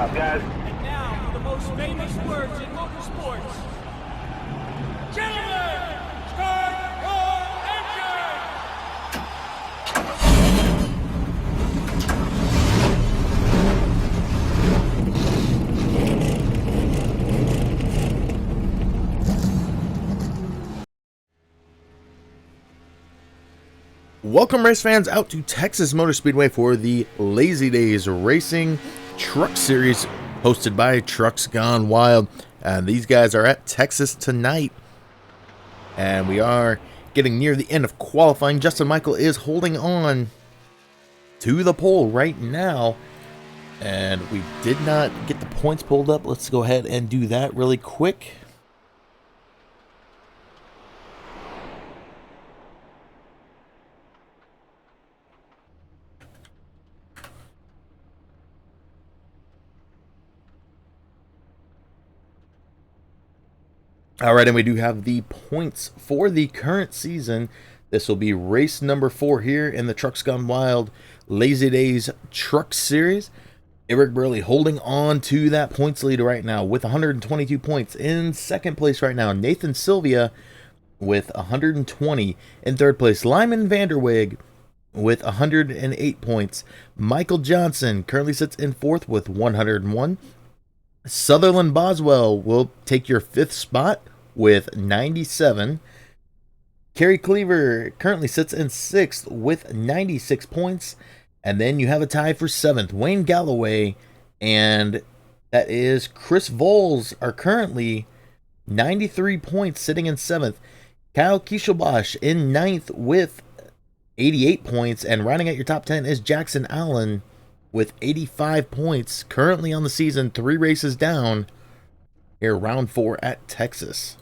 up, guys. And now for the most famous words in motorsports. Gentlemen, start your engine! Welcome, race fans, out to Texas Motor Speedway for the Lazy Days Racing Truck Series hosted by Trucks Gone Wild. And these guys are at Texas tonight. And we are getting near the end of qualifying. Justin Michael is holding on to the pole right now. And we did not get the points pulled up. Let's go ahead and do that really quick. All right, and we do have the points for the current season. This will be race number 4 here in the Trucks Gone Wild Lazy Days Truck Series. Eric Burley holding on to that points lead right now with 122 points. In second place right now, Nathan Sylvia with 120. In third place, Lyman Vanderweg with 108 points. Michael Johnson currently sits in fourth with 101. Sutherland Boswell will take your 5th spot with 97. Kerry Cleaver currently sits in 6th with 96 points. And then you have a tie for 7th. Wayne Galloway and that is Chris Voles are currently 93 points sitting in 7th. Kyle Kieshelbosch in 9th with 88 points. And rounding out your top 10 is Jackson Allen with 85 points. Currently on the season, 3 races down here, round 4 at Texas.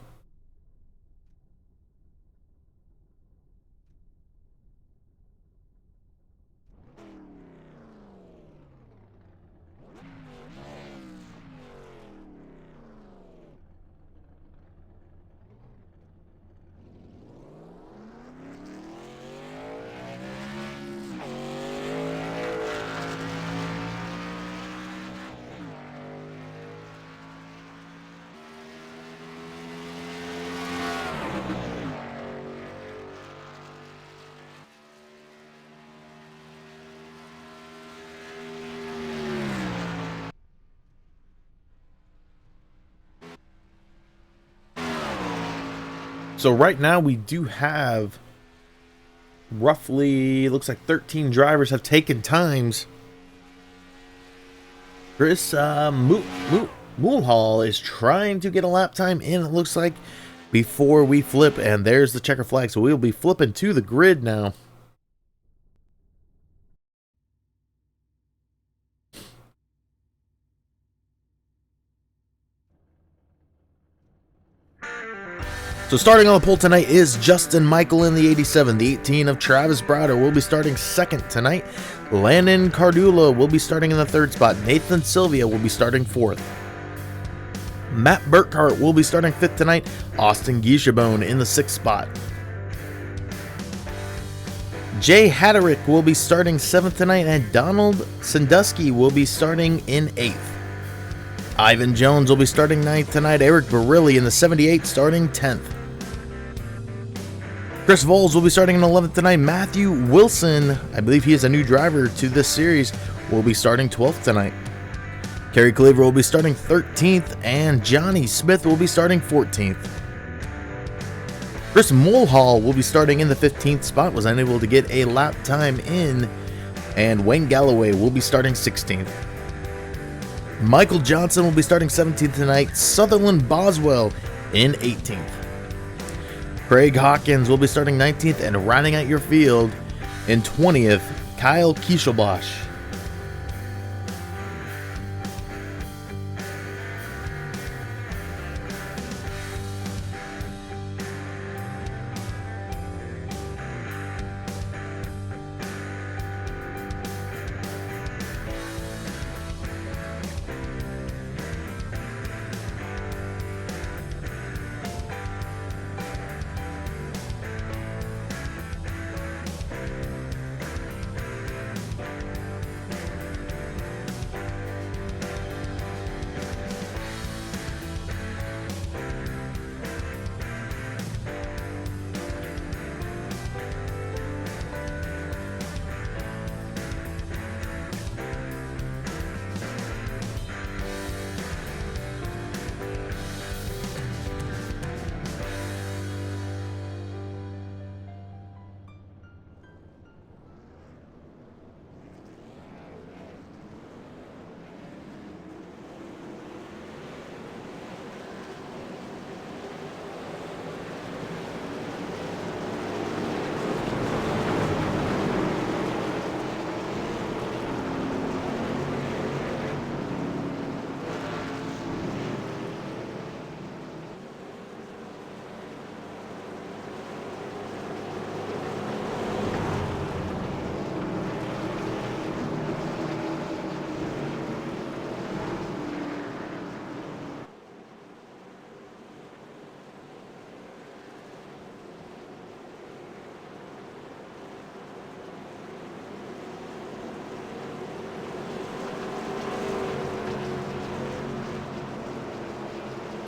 So right now we do have roughly, looks like 13 drivers have taken times. Chris Mulhall is trying to get a lap time in, it looks like, before we flip. And there's the checker flag. So we'll be flipping to the grid now. So starting on the pole tonight is Justin Michael in the 87. The 18 of Travis Browder will be starting 2nd tonight. Landon Cardula will be starting in the 3rd spot. Nathan Sylvia will be starting 4th. Matt Burkhart will be starting 5th tonight. Austin Gieshabone in the 6th spot. Jay Hatterick will be starting 7th tonight, and Donald Sandusky will be starting in 8th. Ivan Jones will be starting 9th tonight. Eric Barilli in the 78 starting 10th. Chris Voles will be starting in 11th tonight. Matthew Wilson, I believe he is a new driver to this series, will be starting 12th tonight. Kerry Cleaver will be starting 13th, and Johnny Smith will be starting 14th. Chris Mulhall will be starting in the 15th spot, was unable to get a lap time in, and Wayne Galloway will be starting 16th. Michael Johnson will be starting 17th tonight. Sutherland Boswell in 18th. Craig Hawkins will be starting 19th, and rounding out your field in 20th, Kyle Kieshelbosch.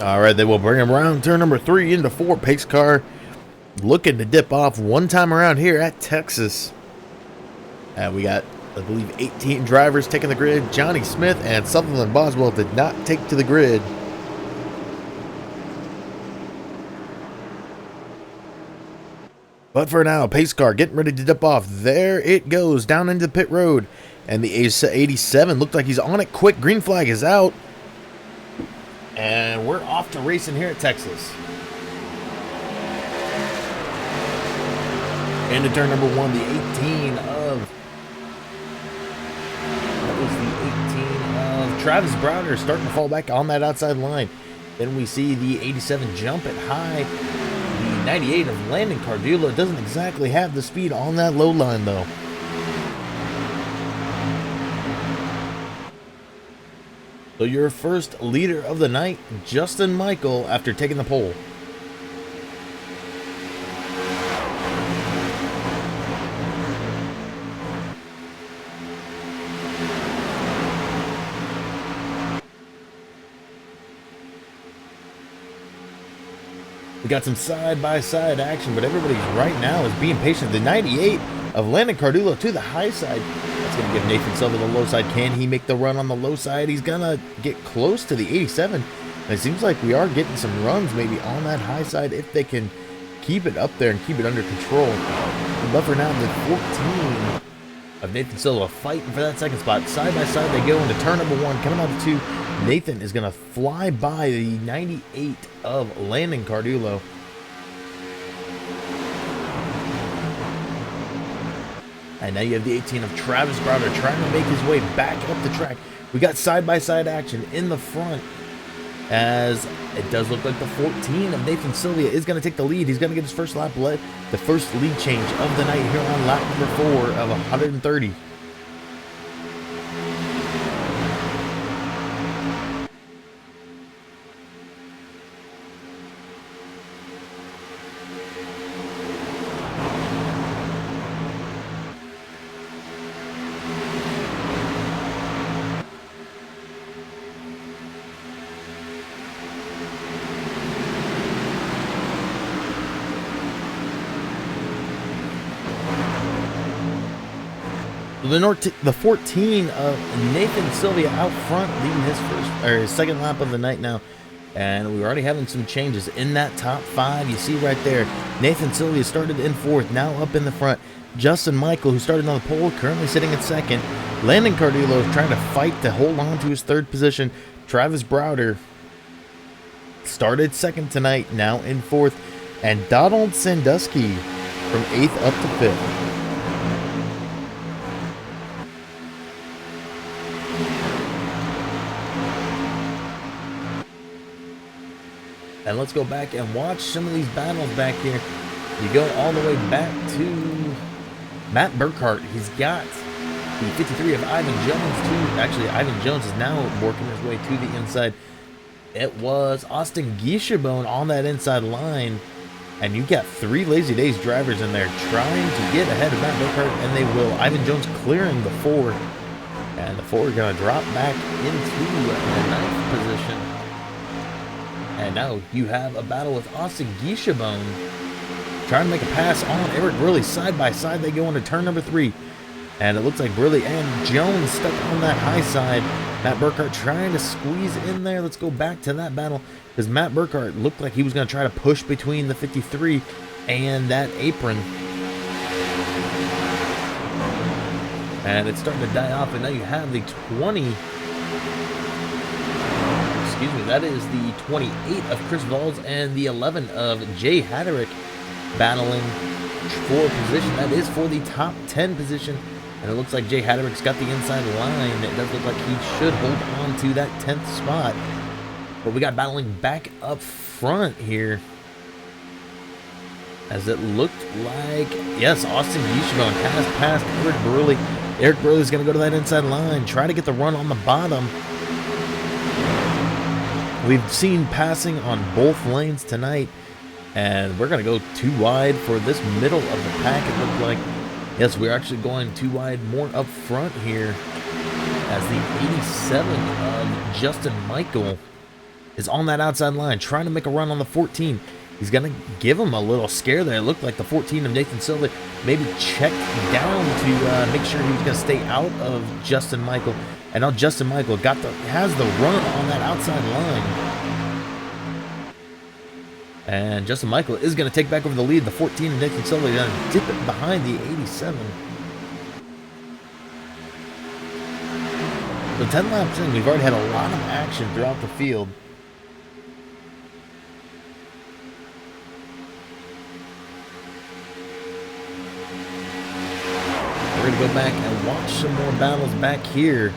All right, they will bring him around turn number 3 into 4. Pace car looking to dip off one time around here at Texas. And we got, I believe, 18 drivers taking the grid. Johnny Smith and Sutherland Boswell did not take to the grid. But for now, pace car getting ready to dip off. There it goes, down into the pit road. And the 87 looked like he's on it quick. Green flag is out. And we're off to racing here at Texas. Into turn number 1, the 18 of... That was the 18 of Travis Browder starting to fall back on that outside line. Then we see the 87 jump it high. The 98 of Landon Cardula doesn't exactly have the speed on that low line, though. So your first leader of the night, Justin Michael, after taking the pole. We got some side-by-side action, but everybody right now is being patient. The 98 of Landon Cardullo to the high side. That's going to give Nathan Silva the low side. Can he make the run on the low side? He's going to get close to the 87. And it seems like we are getting some runs maybe on that high side if they can keep it up there and keep it under control. But for now, the 14 of Nathan Silva fighting for that second spot. Side-by-side they go into turn number 1. Coming out of 2. Nathan is going to fly by the 98 of Landon Cardullo. And now you have the 18 of Travis Browder trying to make his way back up the track. We got side-by-side action in the front, as it does look like the 14 of Nathan Sylvia is going to take the lead. He's going to get his first lap lead, the first lead change of the night here on lap number 4 of 130. The 14 of Nathan Sylvia out front, leading his second lap of the night now, and we're already having some changes in that top 5. You see right there, Nathan Sylvia started in 4th, now up in the front. Justin Michael, who started on the pole, currently sitting in 2nd. Landon Cardullo is trying to fight to hold on to his 3rd position. Travis Browder started 2nd tonight, now in 4th, and Donald Sandusky from 8th up to 5th. And let's go back and watch some of these battles back here. You go all the way back to Matt Burkhart. He's got the 53 of Ivan Jones too. Actually, Ivan Jones is now working his way to the inside. It was Austin Gieshabone on that inside line. And you got 3 Lazy Days drivers in there trying to get ahead of Matt Burkhart, and they will. Ivan Jones clearing the 4. And the 4 are going to drop back into the 9th position. And now you have a battle with Austin Gieshabone trying to make a pass on Eric Burley. Side by side, they go into turn number 3. And it looks like Burley and Jones stuck on that high side. Matt Burkhart trying to squeeze in there. Let's go back to that battle, because Matt Burkhart looked like he was going to try to push between the 53 and that apron. And it's starting to die off, and now you have the 20... Excuse me, that is the 28 of Chris Valls and the 11 of Jay Hatterick battling for position. That is for the top 10 position. And it looks like Jay Hatterick's got the inside line. It does look like he should hold on to that 10th spot. But we got battling back up front here, as it looked like, yes, Austin Gieshabone has passed Eric Burley. Eric Burley's going to go to that inside line, try to get the run on the bottom. We've seen passing on both lanes tonight, and we're going to go too wide for this middle of the pack, it looked like. Yes, we're actually going too wide more up front here, as the 87 of Justin Michael is on that outside line, trying to make a run on the 14. He's going to give him a little scare there. It looked like the 14 of Nathan Silva maybe checked down to make sure he was going to stay out of Justin Michael. And now Justin Michael has the run on that outside line. And Justin Michael is going to take back over the lead. The 14 of Nathan Silva is going to dip it behind the 87. So 10 laps in, we've already had a lot of action throughout the field. We're going to go back and watch some more battles back here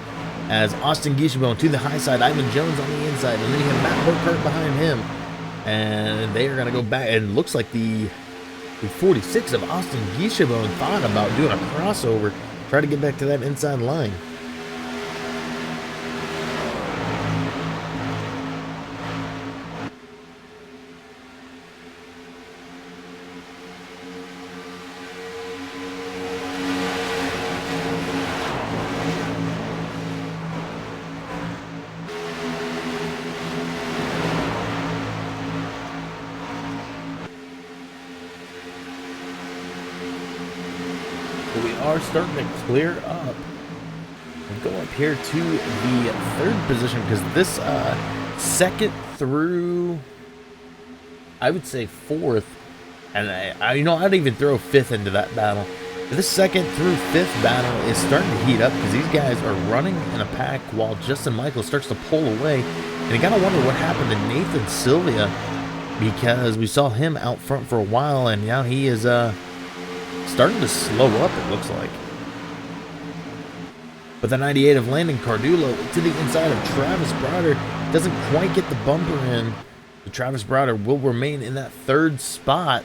as Austin Giesebone to the high side, Ivan Jones on the inside, and then you have Matt Burkhart behind him. And they are going to go back, and it looks like the 46 of Austin Giesebone thought about doing a crossover, try to get back to that inside line. We are starting to clear up and go up here to the third position because this second through, I would say fourth, and I'd even throw fifth into that battle. This second through fifth battle is starting to heat up because these guys are running in a pack while Justin Michael starts to pull away. And you gotta wonder what happened to Nathan Sylvia, because we saw him out front for a while and now he is starting to slow up, it looks like. But the 98 of Landon Cardulo to the inside of Travis Browder doesn't quite get the bumper in. But Travis Browder will remain in that third spot.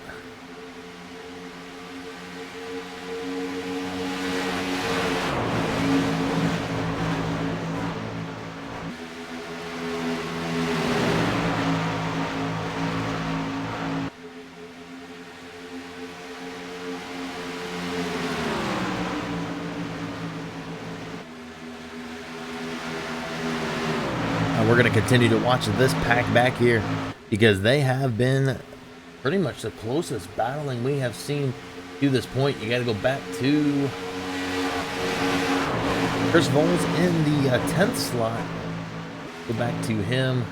We're going to continue to watch this pack back here because they have been pretty much the closest battling we have seen to this point. You got to go back to Chris Voles in the 10th slot. Go back to him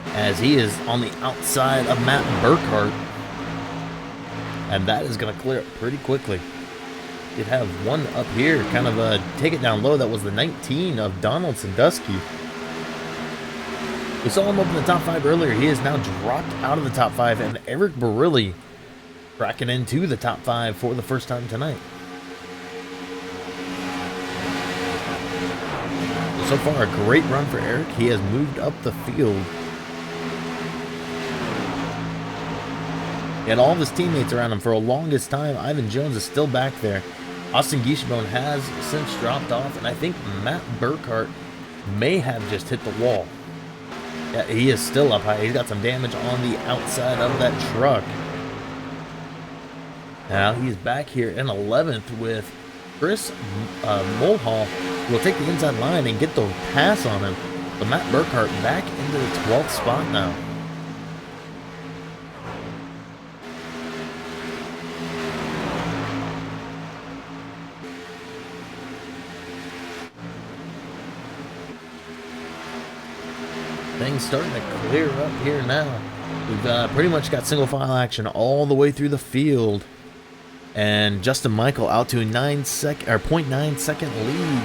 as he is on the outside of Matt Burkhart. And that is going to clear up pretty quickly. You'd have one up here, kind of take it down low. That was the 19 of Donald Sandusky. We saw him up in the top 5 earlier. He has now dropped out of the top 5, and Eric Barilli cracking into the top 5 for the first time tonight. So far, a great run for Eric. He has moved up the field. He had all of his teammates around him for the longest time. Ivan Jones is still back there. Austin Giesebone has since dropped off, and I think Matt Burkhart may have just hit the wall. Yeah, he is still up high. He's got some damage on the outside of that truck. Now he's back here in 11th with Chris Mulhall, who will take the inside line and get the pass on him. But Matt Burkhart back into the 12th spot now. Things starting to clear up here now. We've pretty much got single file action all the way through the field. And Justin Michael out to a 0.9 second lead.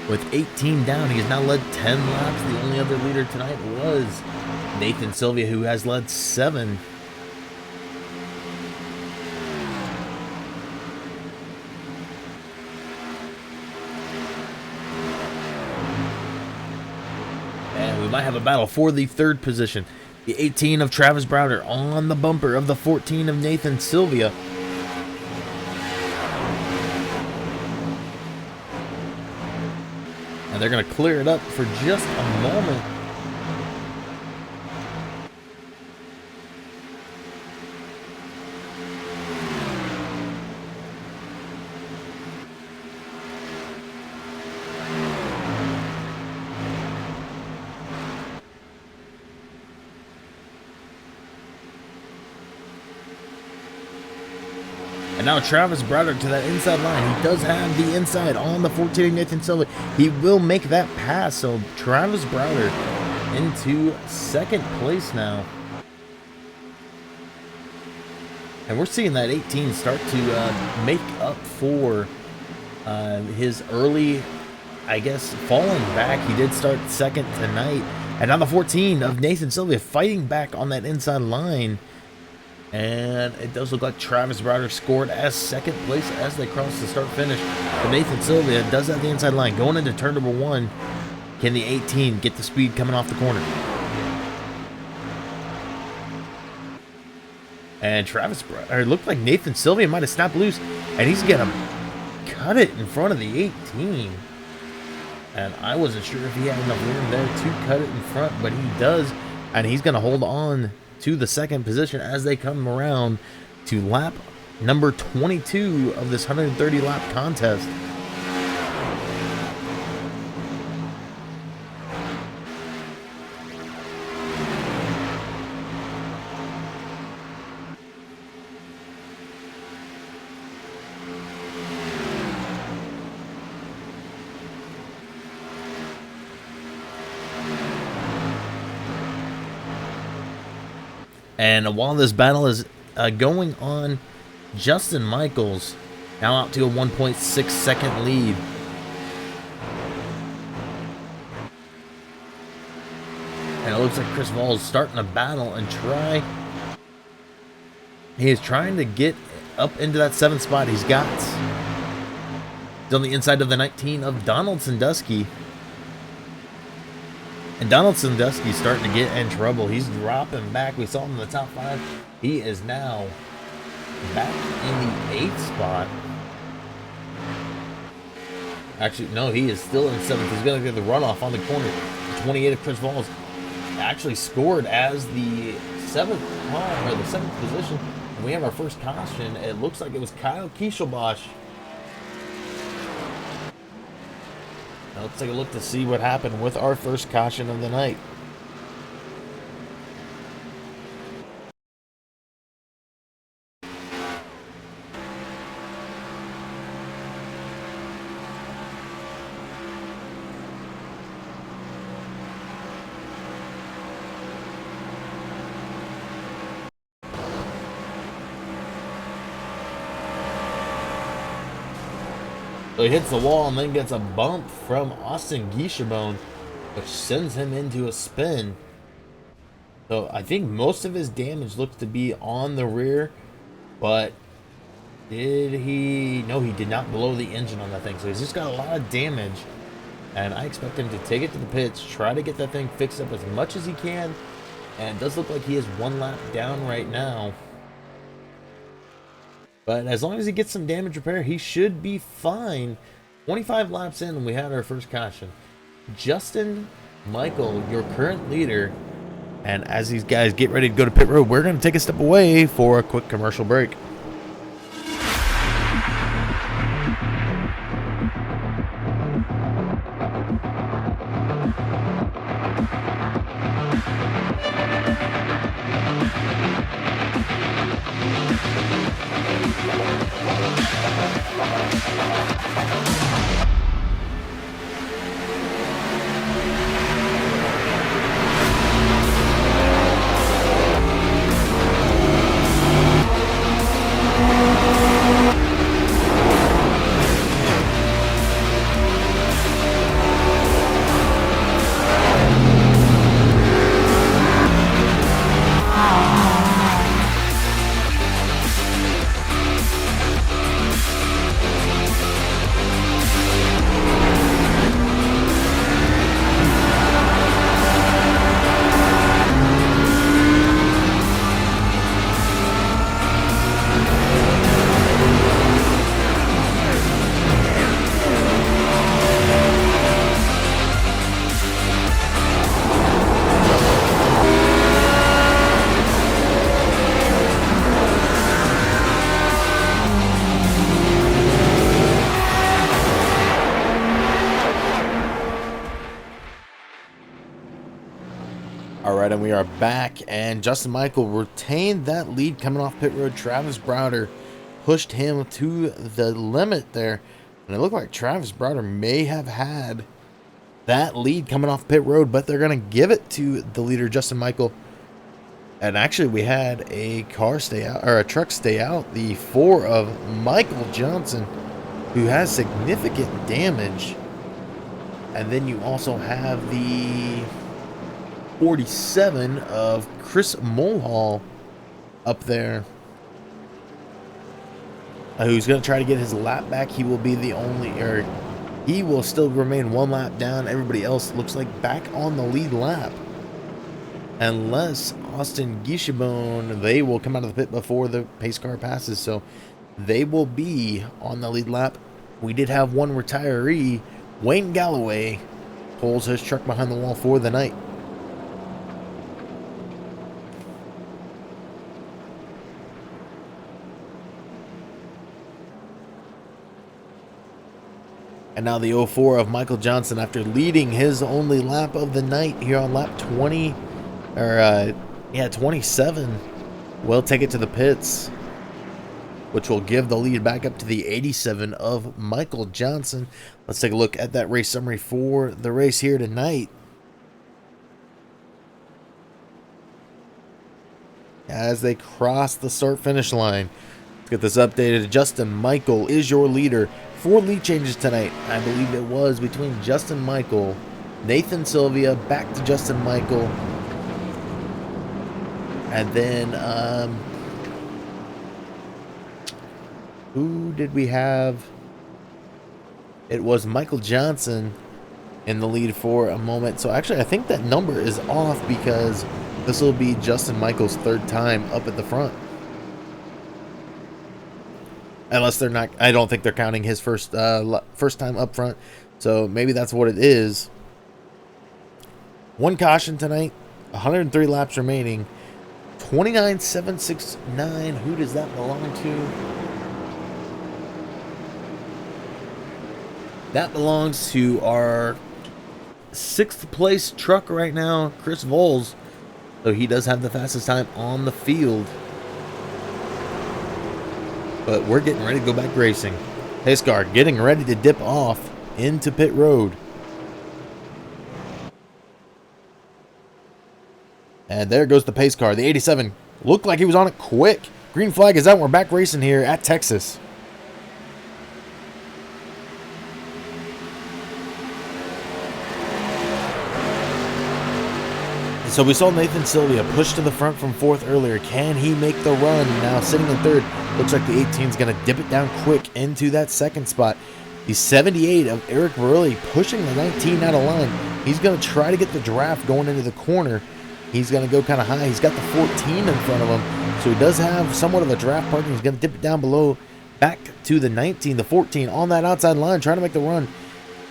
With 18 down, he has now led 10 laps. The only other leader tonight was Nathan Sylvia, who has led 7. We might have a battle for the third position. The 18 of Travis Browder on the bumper of the 14 of Nathan Sylvia. And they're going to clear it up for just a moment. now Travis Browder to that inside line. He does have the inside on the 14 Nathan Silva. He will make that pass. So Travis Browder into second place now. And we're seeing that 18 start to make up for his early, I guess, falling back. He did start second tonight. And now the 14 of Nathan Silva fighting back on that inside line. And it does look like Travis Browder scored as second place as they cross the start-finish. But Nathan Silva does have the inside line. Going into turn number 1, can the 18 get the speed coming off the corner? And Travis Browder, it looked like Nathan Silva might have snapped loose. And he's going to cut it in front of the 18. And I wasn't sure if he had enough room there to cut it in front, but he does. And he's going to hold on to the second position as they come around to lap number 22 of this 130 lap contest. And while this battle is going on, Justin Michaels now out to a 1.6 second lead. And it looks like Chris Voll is starting a battle and he is trying to get up into that 7th spot. He's on the inside of the 19 of Donald Sandusky. And Donald Sandusky's starting to get in trouble. He's dropping back. We saw him in the top 5. He is now back in the 8th spot. Actually, no, he is still in 7th. He's going to get the runoff on the corner. 28 of Chris Vols actually scored as the 7th car, or the 7th position. And we have our first caution. It looks like it was Kyle Kieshelbosch. Now let's take a look to see what happened with our first caution of the night. So he hits the wall and then gets a bump from Austin Guichabon, which sends him into a spin. So I think most of his damage looks to be on the rear, but did he? No, he did not blow the engine on that thing. So he's just got a lot of damage, and I expect him to take it to the pits, try to get that thing fixed up as much as he can. And it does look like he is 1 lap down right now. But as long as he gets some damage repair, he should be fine. 25 laps in, and we had our first caution. Justin Michael, your current leader. And as these guys get ready to go to pit road, we're going to take a step away for a quick commercial break. Alright, and we are back, and Justin Michael retained that lead coming off pit road. Travis Browder pushed him to the limit there. And it looked like Travis Browder may have had that lead coming off pit road, but they're going to give it to the leader, Justin Michael. And actually, we had a car stay out, or a truck stay out, the 4 of Michael Johnson, who has significant damage. And then you also have the 47 of Chris Mulhall up there, who's going to try to get his lap back. He will be the only, or he will still remain 1 lap down. Everybody else looks like back on the lead lap. Unless Austin Guichabone, they will come out of the pit before the pace car passes, so they will be on the lead lap. We did have one retiree. Wayne Galloway pulls his truck behind the wall for the night. And now the 04 of Michael Johnson, after leading his only lap of the night here on lap 20, or 27, will take it to the pits, which will give the lead back up to the 87 of Michael Johnson. Let's take a look at that race summary for the race here tonight. As they cross the start-finish line, let's get this updated. Justin Michael is your leader. 4 lead changes tonight. I believe it was between Justin Michael, Nathan Sylvia, back to Justin Michael, and then who did we have? It was Michael Johnson in the lead for a moment. So actually, I think that number is off, because this will be Justin Michael's 3rd time up at the front. Unless they're not, I don't think they're counting his first time up front. So maybe that's what it is. 1 caution tonight, 103 laps remaining. 29,769. Who does that belong to? That belongs to our 6th place truck right now, Chris Voles. So he does have the fastest time on the field. But we're getting ready to go back racing. Pace car getting ready to dip off into pit road. And there goes the pace car. The 87 looked like he was on it quick. Green flag is out. We're back racing here at Texas. So we saw Nathan Sylvia push to the front from 4th earlier. Can he make the run? Now sitting in 3rd. Looks like the 18 is going to dip it down quick into that 2nd spot. The 78 of Eric Verrilli pushing the 19 out of line. He's going to try to get the draft going into the corner. He's going to go kind of high. He's got the 14 in front of him, so he does have somewhat of a draft parking. He's going to dip it down below, back to the 19, the 14 on that outside line, trying to make the run.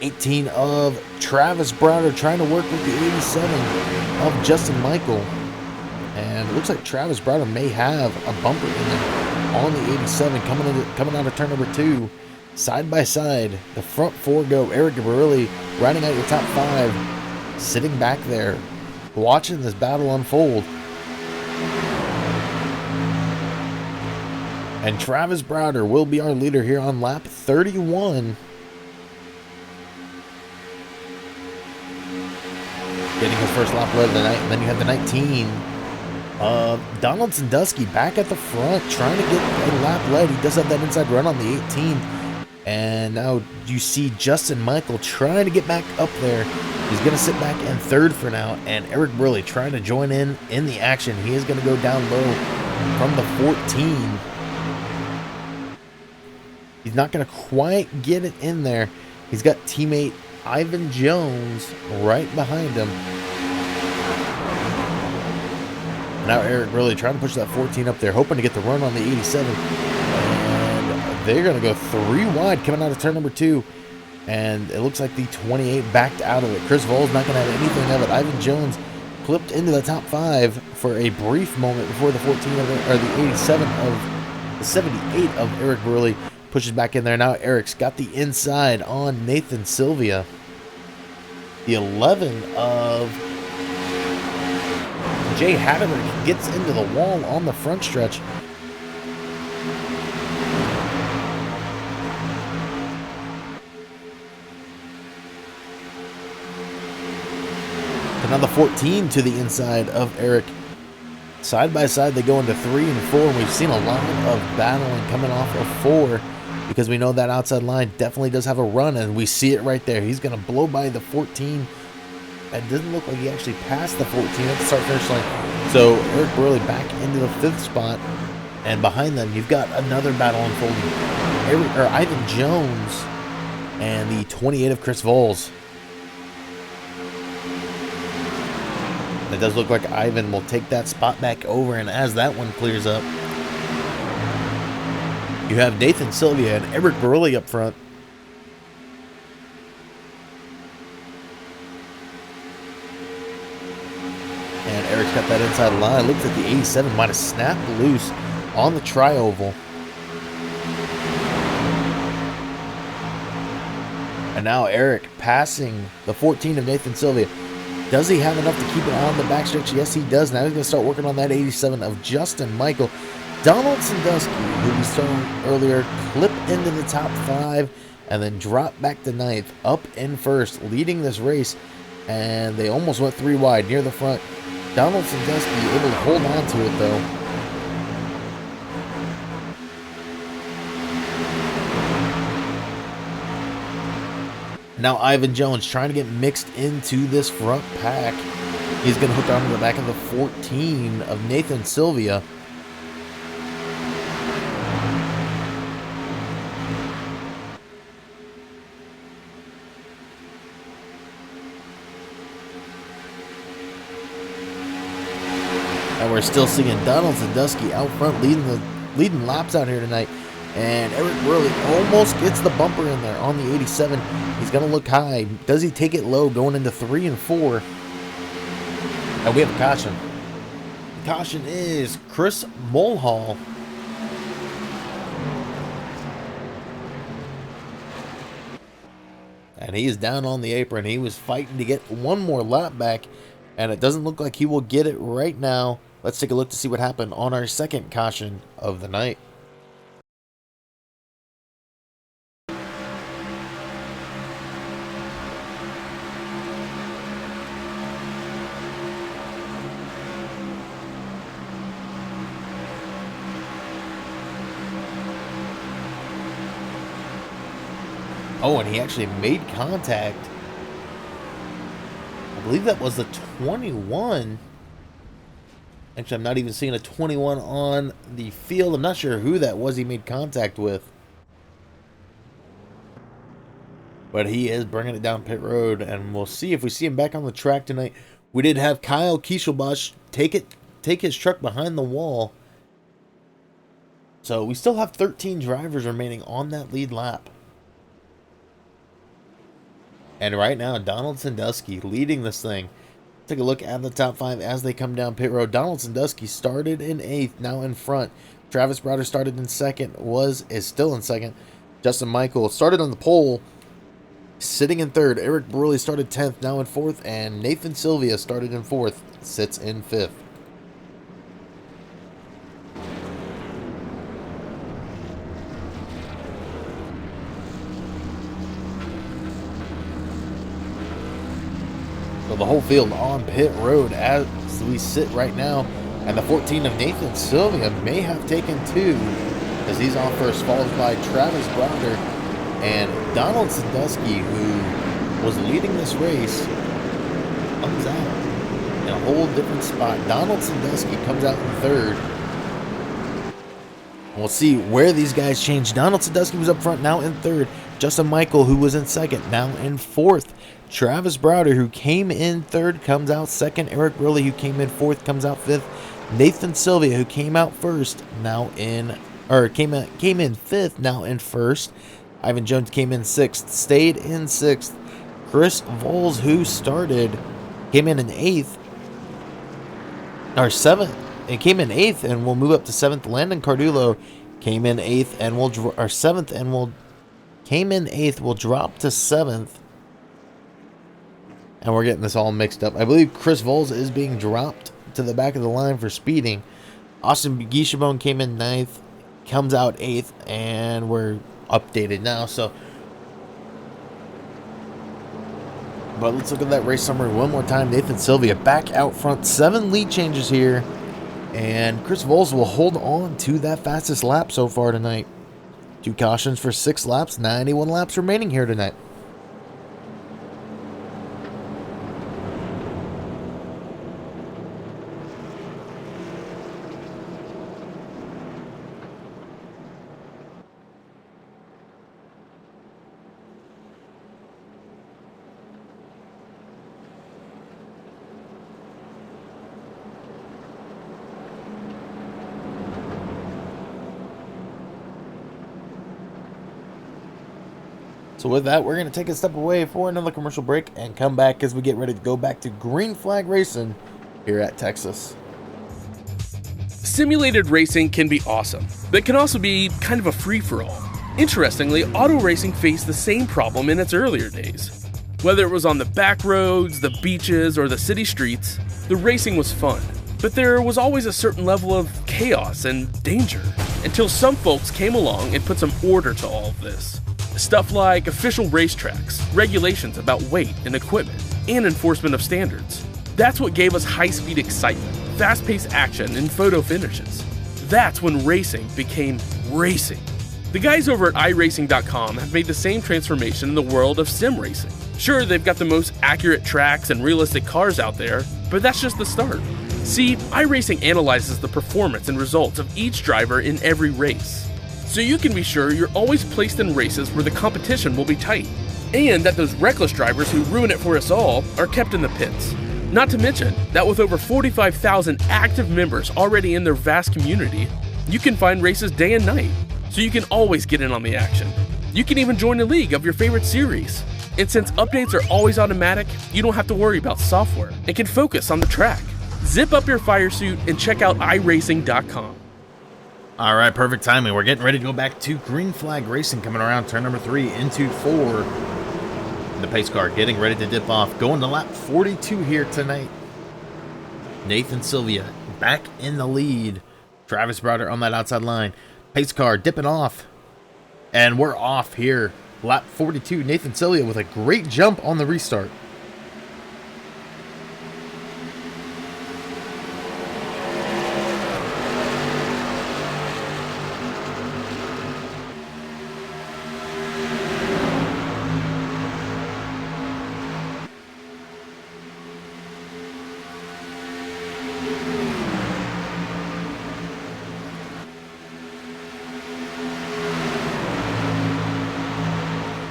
18 of Travis Browder trying to work with the 87 of Justin Michael. And it looks like Travis Browder may have a bumper in there on the 87 coming out of turn number 2. Side by side, the front 4 go. Eric Verrilli riding out your top 5, sitting back there, watching this battle unfold. And Travis Browder will be our leader here on lap 31. Getting his first lap led of the night. And then you have the 19. Donald Sandusky back at the front, trying to get a lap led. He does have that inside run on the 18. And now you see Justin Michael trying to get back up there. He's going to sit back in 3rd for now. And Eric Burley trying to join in the action. He is going to go down low from the 14. He's not going to quite get it in there. He's got teammate Ivan Jones right behind him. Now Eric really trying to push that 14 up there, hoping to get the run on the 87. And they're going to go 3 wide coming out of turn number 2. And it looks like the 28 backed out of it. Chris Voll's not going to have anything of it. Ivan Jones clipped into the top 5 for a brief moment before the 14 of it, or the 87 of the 78 of Eric Burley pushes back in there. Now Eric's got the inside on Nathan Sylvia. The 11 of Jay Hatterman gets into the wall on the front stretch. And now the 14 to the inside of Eric. Side by side, they go into 3 and 4, and we've seen a lot of battling coming off of 4 because we know that outside line definitely does have a run, and we see it right there. He's going to blow by the 14. It doesn't look like he actually passed the 14 at the start-finish line. So Eric Burley back into the 5th spot, and behind them, you've got another battle unfolding. Ivan Jones and the 28 of Chris Voles. It does look like Ivan will take that spot back over, and as that one clears up, you have Nathan Sylvia and Eric Burley up front. And Eric's got that inside line. Looks like the 87 might have snapped loose on the tri-oval. And now Eric passing the 14 of Nathan Sylvia. Does he have enough to keep it on the backstretch? Yes, he does. Now he's going to start working on that 87 of Justin Michael. Donald Sandusky, who we saw earlier, clip into the top 5 and then drop back to 9th, up in 1st, leading this race. And they almost went 3 wide near the front. Donald Sandusky able to hold on to it, though. Now Ivan Jones trying to get mixed into this front pack. He's going to hook onto the back of the 14 of Nathan Sylvia. And we're still seeing Donald Sandusky out front leading laps out here tonight. And Eric Burley almost gets the bumper in there on the 87. He's going to look high. Does he take it low going into 3 and 4? And we have a caution. The caution is Chris Mulhall. And he is down on the apron. He was fighting to get one more lap back. And it doesn't look like he will get it right now. Let's take a look to see what happened on our second caution of the night. Oh, and he actually made contact. I believe that was the 21. Actually, I'm not even seeing a 21 on the field. I'm not sure who that was he made contact with. But he is bringing it down pit road, and we'll see if we see him back on the track tonight. We did have Kyle Kieselbosch take his truck behind the wall. So we still have 13 drivers remaining on that lead lap. And right now, Donald Sandusky leading this thing. Take a look at the top 5 as they come down pit road. Donald Sandusky started in 8th, now in front. Travis Browder started in 2nd, is still in 2nd. Justin Michael started on the pole, sitting in 3rd. Eric Burley started 10th, now in 4th. And Nathan Sylvia started in 4th, sits in 5th. So the whole field on pit road as we sit right now. And the 14 of Nathan Sylvia may have taken 2 as he's on first, followed by Travis Browder and Donald Sandusky, who was leading this race, comes out in a whole different spot. Donald Sandusky comes out in 3rd. And we'll see where these guys change. Donald Sandusky was up front, now in 3rd. Justin Michael, who was in 2nd, now in 4th. Travis Browder, who came in 3rd, comes out 2nd. Eric Burley, who came in 4th, comes out 5th. Nathan Sylvia, who came out 1st, came in 5th, now in 1st. Ivan Jones came in 6th, stayed in 6th. Chris Voles, who came in 8th, or 7th. It came in 8th, and we'll move up to 7th. Landon Cardullo came in 8th, and came in 8th. We'll drop to 7th. And we're getting this all mixed up. I believe Chris Voles is being dropped to the back of the line for speeding. Austin Guichabone came in 9th, comes out 8th, and we're updated now. So But let's look at that race summary one more time. Nathan Sylvia back out front. 7 lead changes here. And Chris Vols will hold on to that fastest lap so far tonight. 2 cautions for 6 laps. 91 laps remaining here tonight. So with that, we're going to take a step away for another commercial break and come back as we get ready to go back to green flag racing here at Texas. Simulated racing can be awesome, but it can also be kind of a free-for-all. Interestingly, auto racing faced the same problem in its earlier days. Whether it was on the back roads, the beaches, or the city streets, the racing was fun. But there was always a certain level of chaos and danger, until some folks came along and put some order to all of this. Stuff like official racetracks, regulations about weight and equipment, and enforcement of standards. That's what gave us high-speed excitement, fast-paced action, and photo finishes. That's when racing became racing. The guys over at iRacing.com have made the same transformation in the world of sim racing. Sure, they've got the most accurate tracks and realistic cars out there, but that's just the start. See, iRacing analyzes the performance and results of each driver in every race, so you can be sure you're always placed in races where the competition will be tight, and that those reckless drivers who ruin it for us all are kept in the pits. Not to mention that with over 45,000 active members already in their vast community, you can find races day and night, so you can always get in on the action. You can even join a league of your favorite series. And since updates are always automatic, you don't have to worry about software and can focus on the track. Zip up your fire suit and check out iRacing.com. All right, perfect timing. We're getting ready to go back to green flag racing, coming around turn number 3 into 4. The pace car getting ready to dip off, going to lap 42 here tonight. Nathan Sylvia back in the lead. Travis Browder on that outside line. Pace car dipping off. And we're off here. Lap 42, Nathan Sylvia with a great jump on the restart.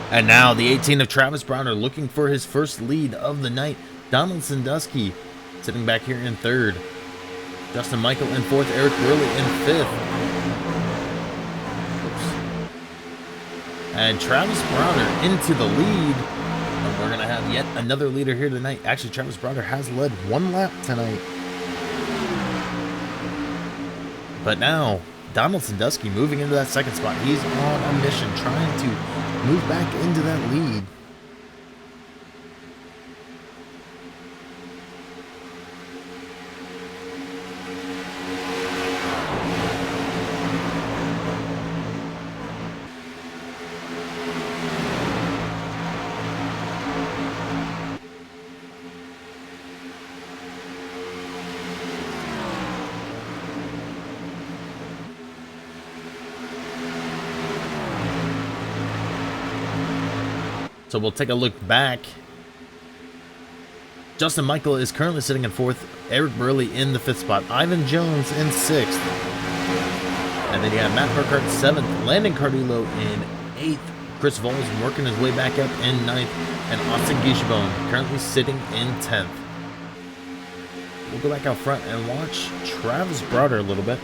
And now the 18 of Travis Browner looking for his first lead of the night. Donald Sandusky sitting back here in 3rd. Justin Michael in 4th. Eric Burley in 5th. Oops. And Travis Browner into the lead. And we're going to have yet another leader here tonight. Actually, Travis Browner has led 1 lap tonight. But now, Donald Sandusky moving into that 2nd spot. He's on a mission trying to move back into that lead. So we'll take a look back. Justin Michael is currently sitting in 4th. Eric Burley in the 5th spot. Ivan Jones in 6th. And then you have Matt Burkhardt 7th. Landon Cardillo in 8th. Chris Vols working his way back up in 9th. And Austin Guichabone currently sitting in 10th. We'll go back out front and watch Travis Browder a little bit.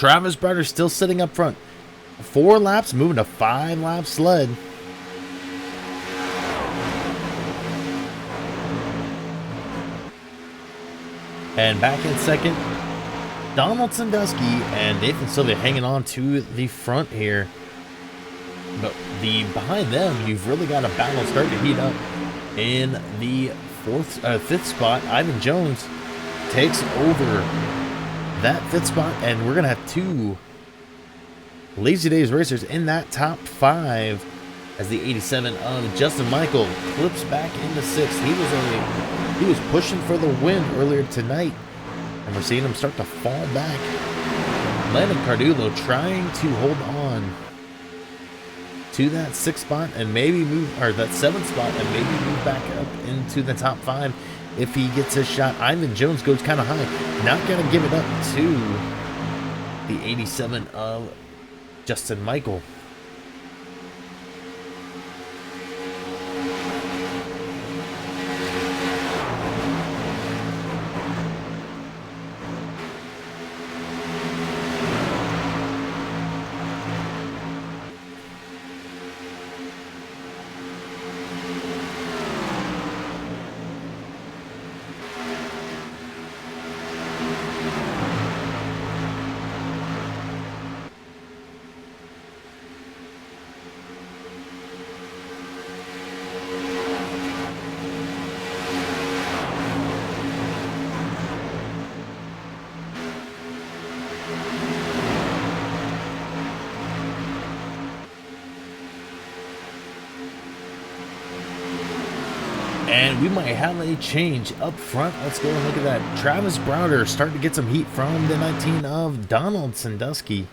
Travis Browder still sitting up front. 4 laps, moving to 5-lap sled. And back in second, Donald Sandusky and Nathan Sylvia hanging on to the front here. But behind them, you've really got a battle starting to heat up. In the 5th spot, Ivan Jones takes over that 5th spot, and we're going to have 2 Lazy Days racers in that top 5 as the 87 of Justin Michael clips back into 6th. He was pushing for the win earlier tonight, and we're seeing him start to fall back. Landon Cardulo trying to hold on to that 6th spot and maybe move, or that 7th spot, and maybe move back up into the top 5 if he gets his shot. Ivan Jones goes kind of high, not going to give it up to the 87 of Justin Michael. And we might have a change up front. Let's go and look at that. Travis Browder starting to get some heat from the 19 of Donald Sandusky.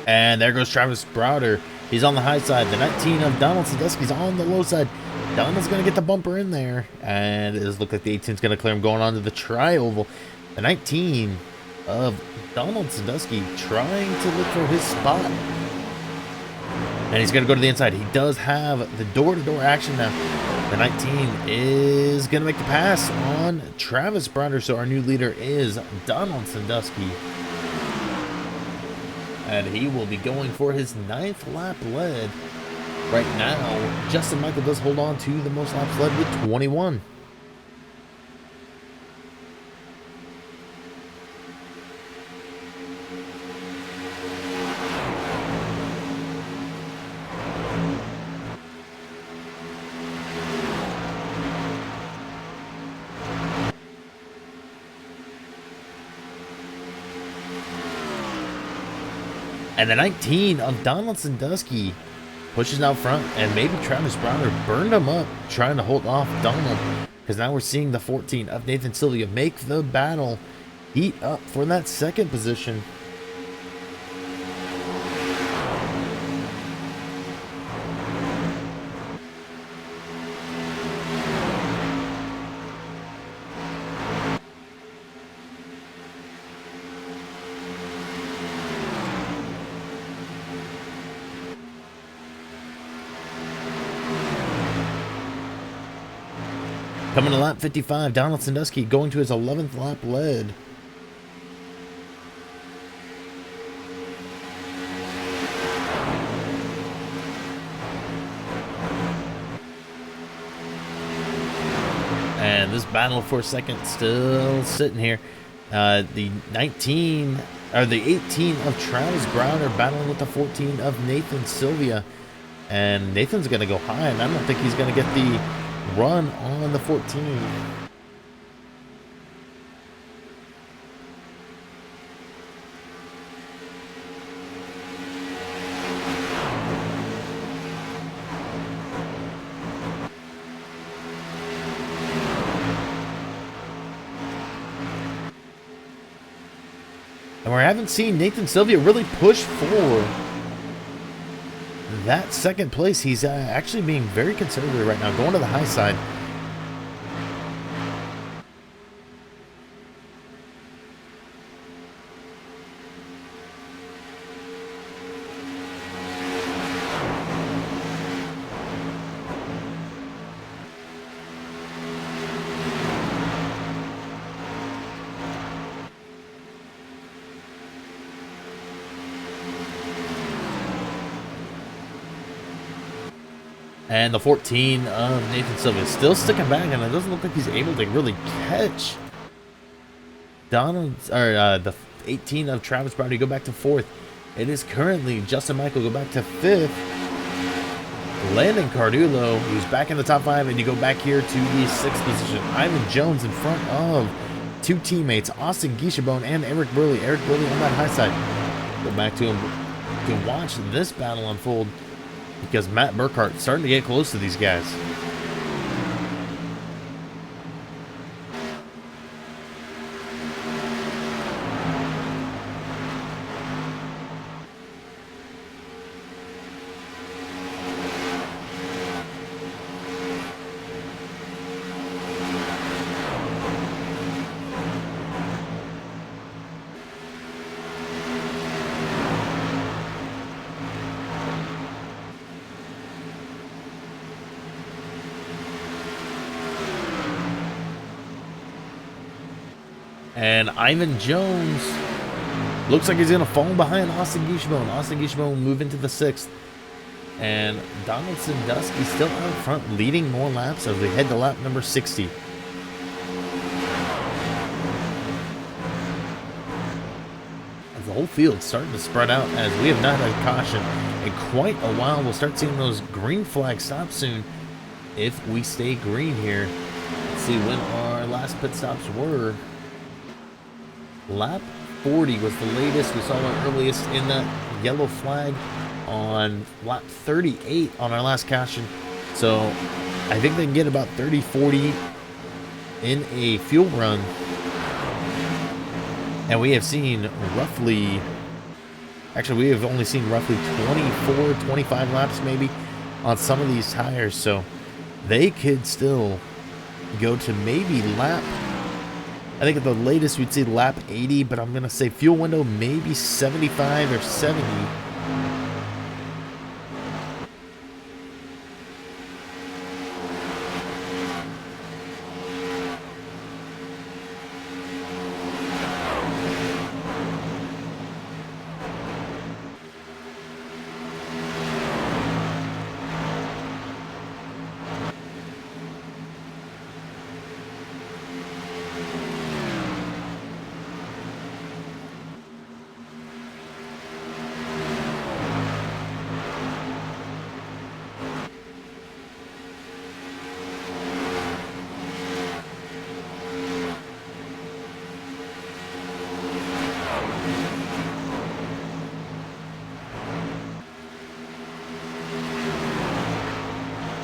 And there goes Travis Browder. He's on the high side. The 19 of Donald Sandusky's on the low side. Donald's going to get the bumper in there. And it does look like the 18's going to clear him going on to the tri-oval. The 19 of Donald Sandusky trying to look for his spot. And he's going to go to the inside. He does have the door-to-door action now. The 19 is going to make the pass on Travis Browder. So our new leader is Donald Sandusky. And he will be going for his 9th lap lead. Right now, Justin Michael does hold on to the most laps led with 21. And the 19 of Donald Sandusky pushes out front, and maybe Travis Browder burned him up trying to hold off Donald, because now we're seeing the 14 of Nathan Sylvia make the battle heat up for that 2nd position. Coming to lap 55, Donald Sandusky going to his 11th lap lead. And this battle for 2nd still sitting here. The 19, or the 18 of Travis Browder battling with the 14 of Nathan Sylvia. And Nathan's going to go high, and I don't think he's going to get the run on the 14. And we haven't seen Nathan Sylvia really push for that 2nd place. He's actually being very conservative right now, going to the high side. And the 14 of Nathan Sylvia still sticking back, and it doesn't look like he's able to really catch the 18 of Travis Browder go back to 4th. It is currently Justin Michael go back to 5th. Landon Cardulo, who's back in the top 5, and you go back here to the 6th position. Ivan Jones in front of 2 teammates, Austin Geishabone and Eric Burley. Eric Burley on that high side. Go back to him to watch this battle unfold, because Matt Burkhart starting to get close to these guys. And Ivan Jones looks like he's going to fall behind Austin Geishabone. Austin Geishabone will move into the 6th. And Donald Sandusky still out front, leading more laps as we head to lap number 60. As the whole field's starting to spread out, as we have not had caution in quite a while. We'll start seeing those green flags stop soon if we stay green here. Let's see when our last pit stops were. Lap 40 was the latest. We saw our earliest in that yellow flag on lap 38 on our last caution. So I think they can get about 30, 40 in a fuel run. And we have seen roughly, actually we have only seen roughly 24, 25 laps maybe on some of these tires. So they could still go to maybe lap, I think at the latest we'd see lap 80, but I'm going to say fuel window maybe 75 or 70.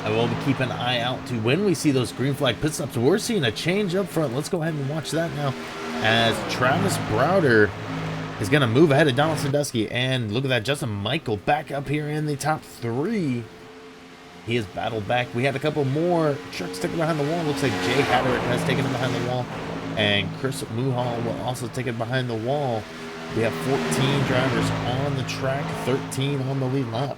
I will keep an eye out to when we see those green flag pit stops. We're seeing a change up front. Let's go ahead and watch that now, as Travis Browder is going to move ahead of Donald Sandusky. And look at that, Justin Michael back up here in the top 3. He has battled back. We had a couple more trucks sticking behind the wall. Looks like Jay Hatterick has taken him behind the wall, and Chris Muhal will also take it behind the wall. We have 14 drivers on the track, 13 on the lead lap.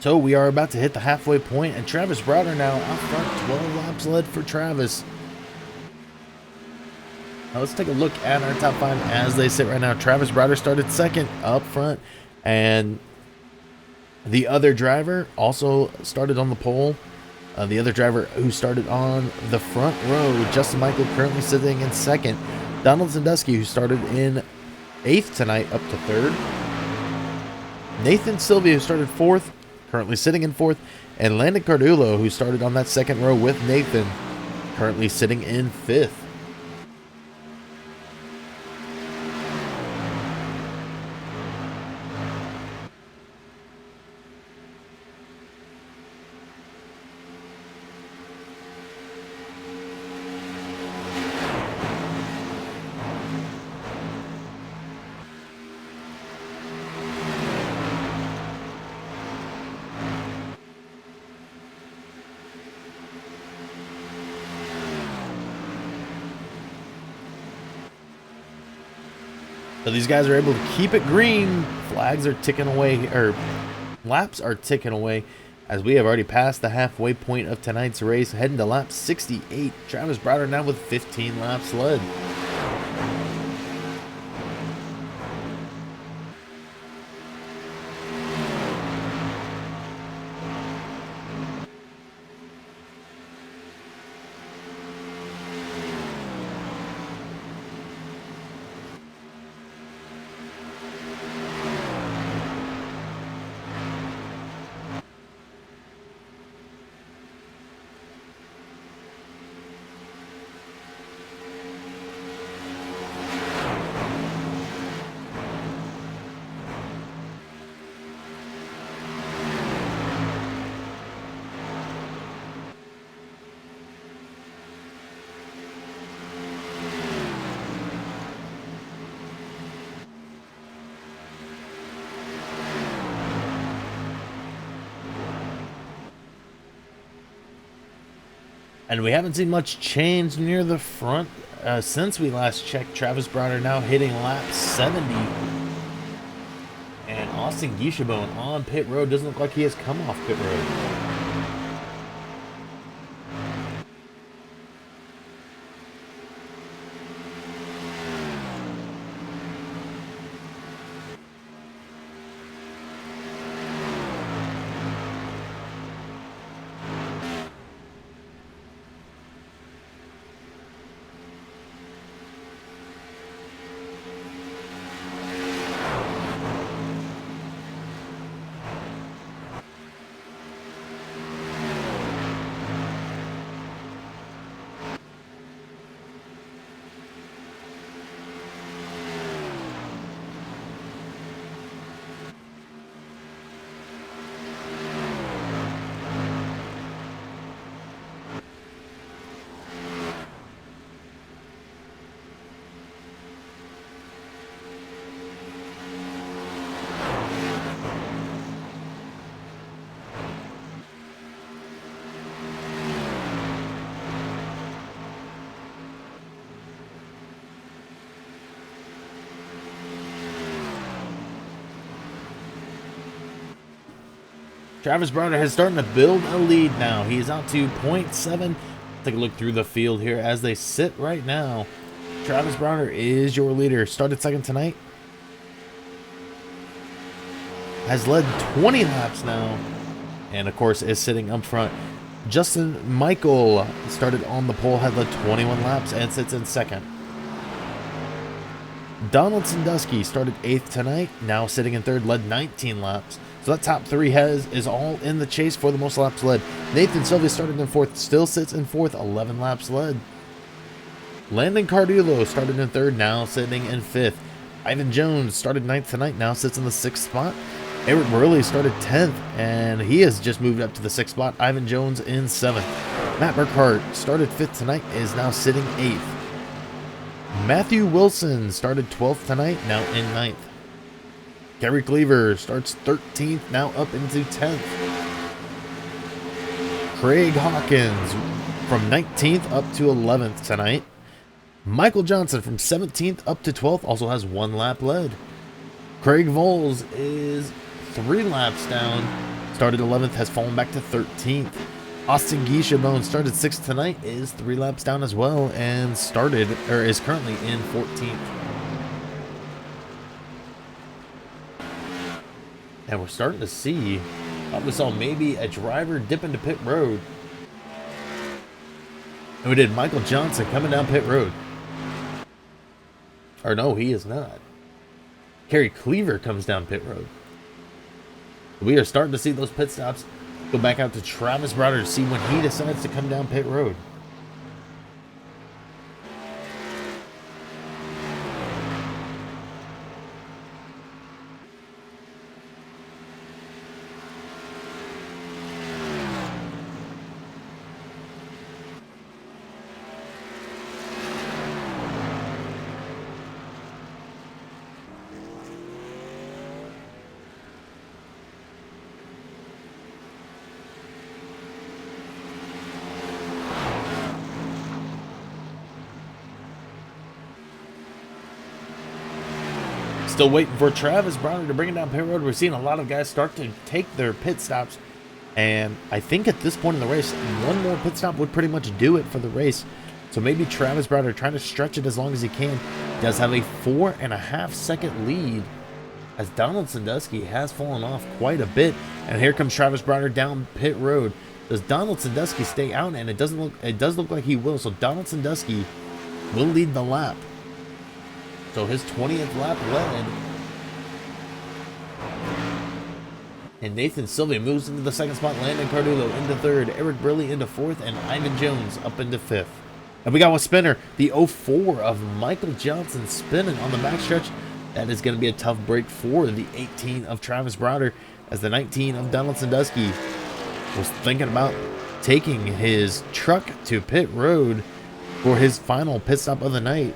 So we are about to hit the halfway point, and Travis Browder now out front, 12 laps led for Travis. Now let's take a look at our top 5 as they sit right now. Travis Browder started 2nd up front, and the other driver also started on the pole. The other driver who started on the front row, Justin Michael, currently sitting in 2nd. Donald Sandusky, who started in 8th tonight, up to 3rd. Nathan Sylvia, who started 4th, currently sitting in 4th, and Landon Cardulo, who started on that 2nd row with Nathan, currently sitting in 5th. So these guys are able to keep it green. Flags are ticking away, or laps are ticking away, as we have already passed the halfway point of tonight's race, heading to lap 68. Travis Browder now with 15 laps led. And we haven't seen much change near the front since we last checked. Travis Browder now hitting lap 70. And Austin Guichabone on pit road. Doesn't look like he has come off pit road. Travis Browder is starting to build a lead now. He is out to 0.7. Take a look through the field here as they sit right now. Travis Browder is your leader. Started second tonight. Has led 20 laps now. And, of course, is sitting up front. Justin Michael started on the pole, had led 21 laps, and sits in second. Donald Sandusky started 8th tonight, now sitting in 3rd, led 19 laps. So that top 3 is all in the chase for the most laps led. Nathan Sylvia started in 4th, still sits in 4th, 11 laps led. Landon Cardillo started in 3rd, now sitting in 5th. Ivan Jones started 9th tonight, now sits in the 6th spot. Eric Borelli started 10th, and he has just moved up to the 6th spot. Ivan Jones in 7th. Matt Burkhart started 5th tonight, is now sitting 8th. Matthew Wilson started 12th tonight, now in 9th. Kerry Cleaver starts 13th, now up into 10th. Craig Hawkins from 19th up to 11th tonight. Michael Johnson from 17th up to 12th, also has 1 lap led. Craig Voles is 3 laps down, started 11th, has fallen back to 13th. Austin Guichabone started 6th tonight, is 3 laps down as well, and is currently in 14th. And we're starting to see, we saw maybe a driver dip into pit road. And we did Michael Johnson coming down pit road. Or no, he is not. Kerry Cleaver comes down pit road. We are starting to see those pit stops go back out to Travis Browder to see when he decides to come down pit road. Still waiting for Travis Browner to bring it down pit road. We're seeing a lot of guys start to take their pit stops. And I think at this point in the race, one more pit stop would pretty much do it for the race. So maybe Travis Browner trying to stretch it as long as he can. Does have a 4.5 second lead as Donald Sandusky has fallen off quite a bit. And here comes Travis Browner down pit road. Does Donald Sandusky stay out? And it does look like he will. So Donald Sandusky will lead the lap. So his 20th lap led. And Nathan Sylvia moves into the second spot. Landon Cardulo into third. Eric Burley into fourth. And Ivan Jones up into fifth. And we got one spinner. The 04 of Michael Johnson spinning on the backstretch. That is going to be a tough break for the 18 of Travis Browner, as the 19 of Donald Sandusky was thinking about taking his truck to pit road for his final pit stop of the night.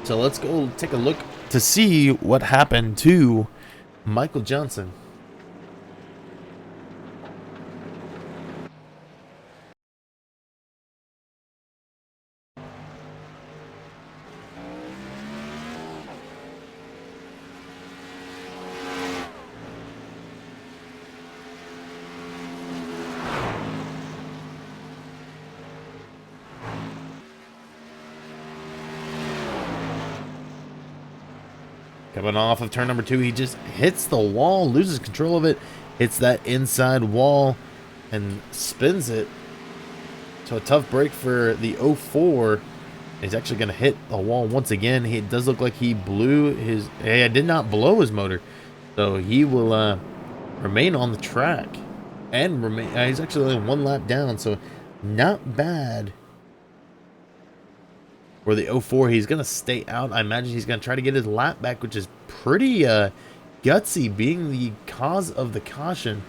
So let's go take a look to see what happened to Michael Johnson. Coming off of turn number 2, he just hits the wall, loses control of it, hits that inside wall, and spins it. So a tough break for the 04. He's actually going to hit the wall once again. It does look like he blew his... He did not blow his motor. So he will remain on the track. And remain... he's actually only one lap down, so not bad. For the 04, he's going to stay out. I imagine he's going to try to get his lap back, which is pretty gutsy, being the cause of the caution.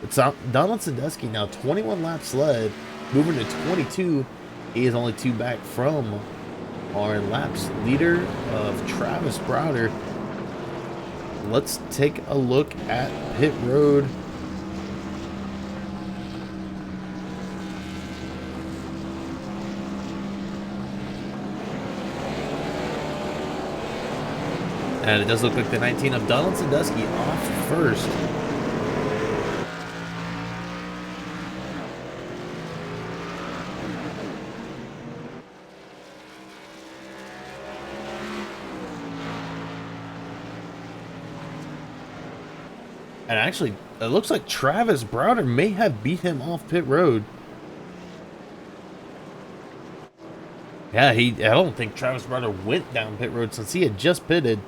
It's Donald Sandusky now 21 laps led, moving to 22. He is only 2 back from our laps leader of Travis Browner. Let's take a look at pit road. And it does look like the 19 of Donald Sandusky off first. And actually, it looks like Travis Browner may have beat him off pit road. Yeah, I don't think Travis Browner went down pit road since he had just pitted.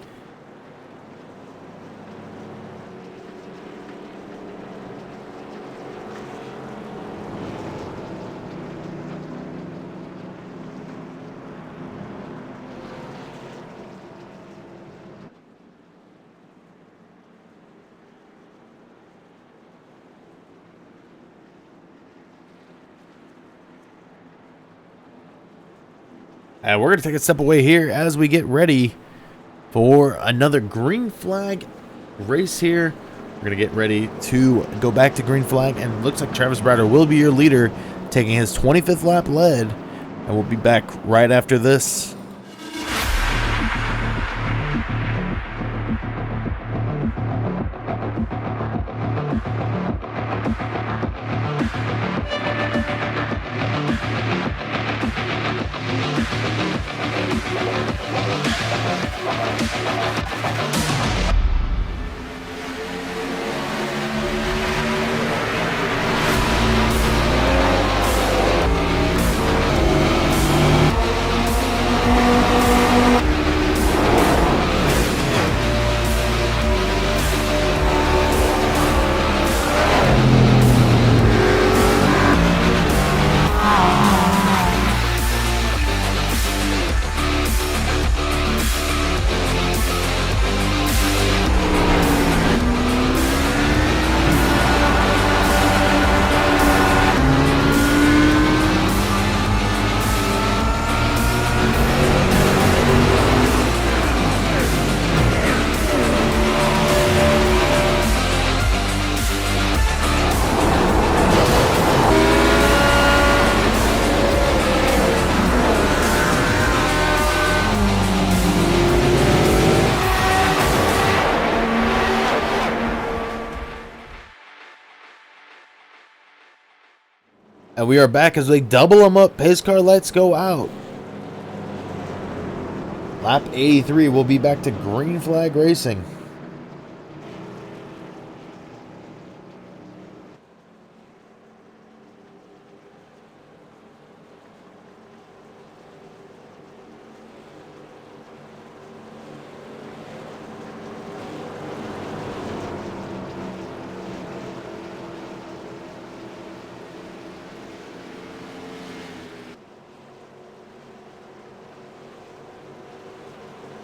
And we're going to take a step away here as we get ready for another green flag race here. We're going to get ready to go back to green flag, and it looks like Travis Browner will be your leader, taking his 25th lap lead, and we'll be back right after this. And we are back as they double them up. Pace car lights go out. Lap 83 will be back to green flag racing.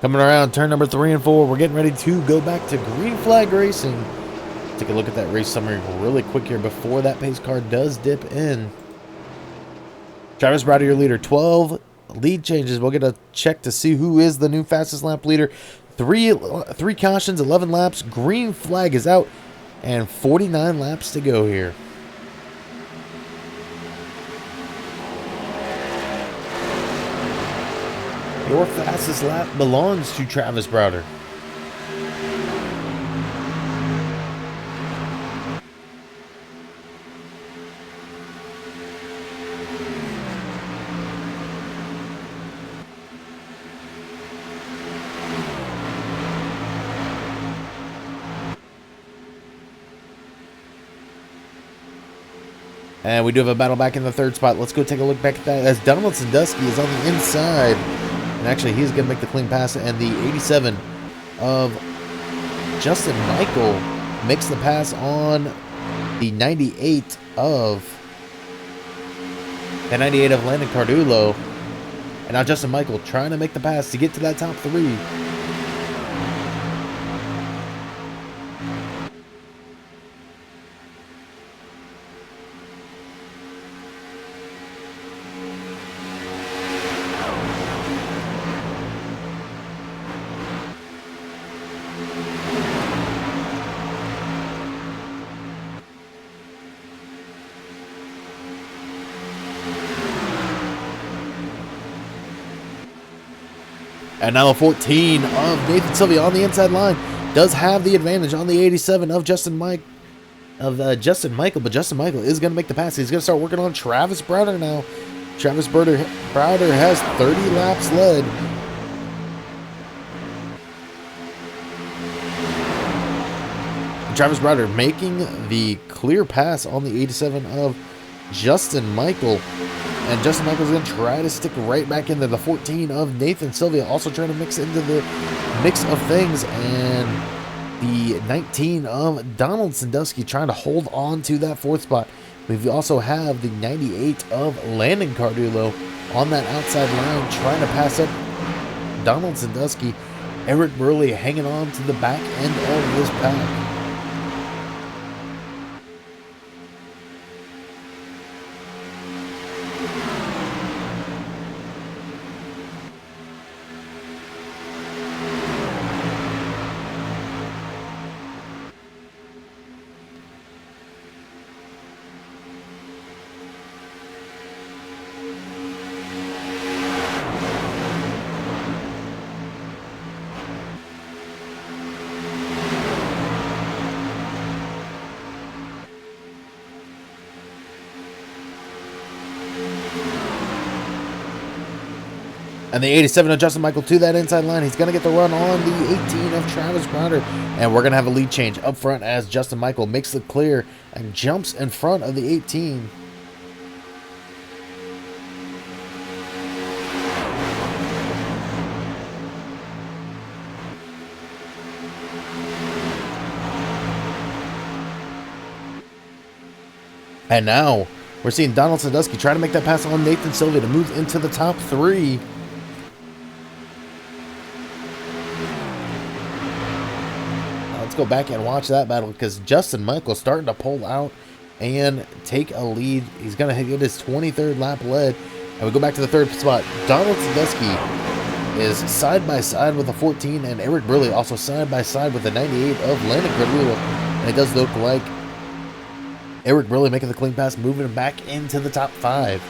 Coming around turn number 3 and 4, we're getting ready to go back to green flag racing. Take a look at that race summary really quick here before that pace car does dip in. Travis Browder, your leader, 12 lead changes. We'll get a check to see who is the new fastest lap leader. Three cautions, 11 laps. Green flag is out, and 49 laps to go here. Your fastest lap belongs to Travis Browder. And we do have a battle back in the 3rd spot. Let's go take a look back at that as Donald Sandusky is on the inside. And actually, he's going to make the clean pass. And the 87 of Justin Michael makes the pass on the 98 of Landon Cardulo. And now Justin Michael trying to make the pass to get to that top 3. And now the 14 of Nathan Sylvia on the inside line does have the advantage on the 87 of Justin Michael. But Justin Michael is going to make the pass. He's going to start working on Travis Browder now. Travis Browder has 30 laps led. Travis Browder making the clear pass on the 87 of Justin Michael. And Justin Michael's going to try to stick right back into the 14 of Nathan Sylvia, also trying to mix into the mix of things. And the 19 of Donald Sandusky trying to hold on to that 4th spot. We also have the 98 of Landon Cardulo on that outside line trying to pass up Donald Sandusky. Eric Burley hanging on to the back end of this pack. And the 87 of Justin Michael to that inside line. He's going to get the run on the 18 of Travis Browder. And we're going to have a lead change up front as Justin Michael makes the clear and jumps in front of the 18. And now we're seeing Donald Sandusky try to make that pass on Nathan Sylvia to move into the top 3. Go back and watch that battle because Justin Michael's starting to pull out and take a lead. He's going to get his 23rd lap led. And we go back to the 3rd spot. Donald Sandusky is side by side with the 14, and Eric Burley also side by side with the 98 of Landon Cardulo. And it does look like Eric Burley making the clean pass, moving him back into the top 5.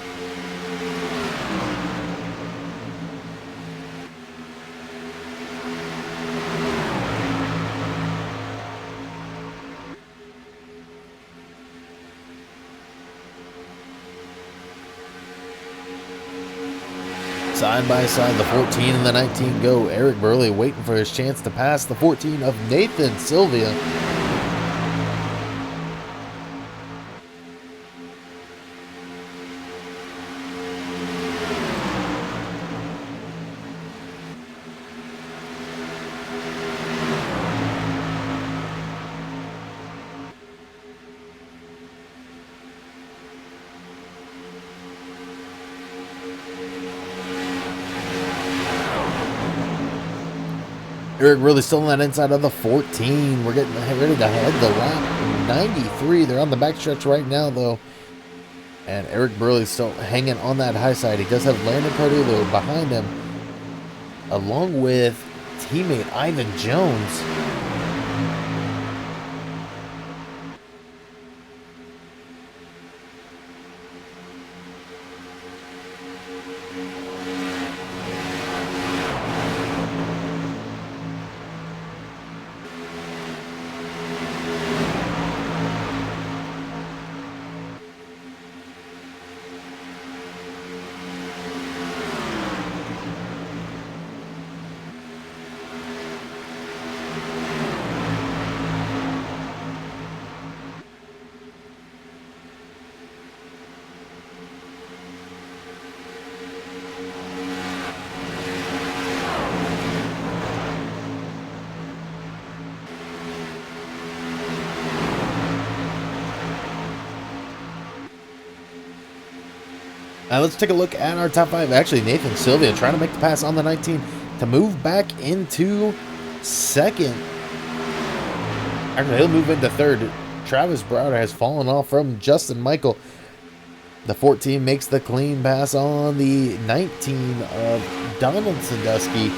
Side by side, the 14 and the 19 go. Eric Burley waiting for his chance to pass the 14 of Nathan Sylvia. Eric really still on that inside of the 14. We're getting ready to head the lap 93. They're on the backstretch right now, though. And Eric Burley's still hanging on that high side. He does have Landon Cardullo behind him, along with teammate Ivan Jones. Let's take a look at our top 5. Actually, Nathan Sylvia trying to make the pass on the 19 to move back into second. Actually, he'll move into third. Travis Browder has fallen off from Justin Michael. The 14 makes the clean pass on the 19 of Donald Sandusky.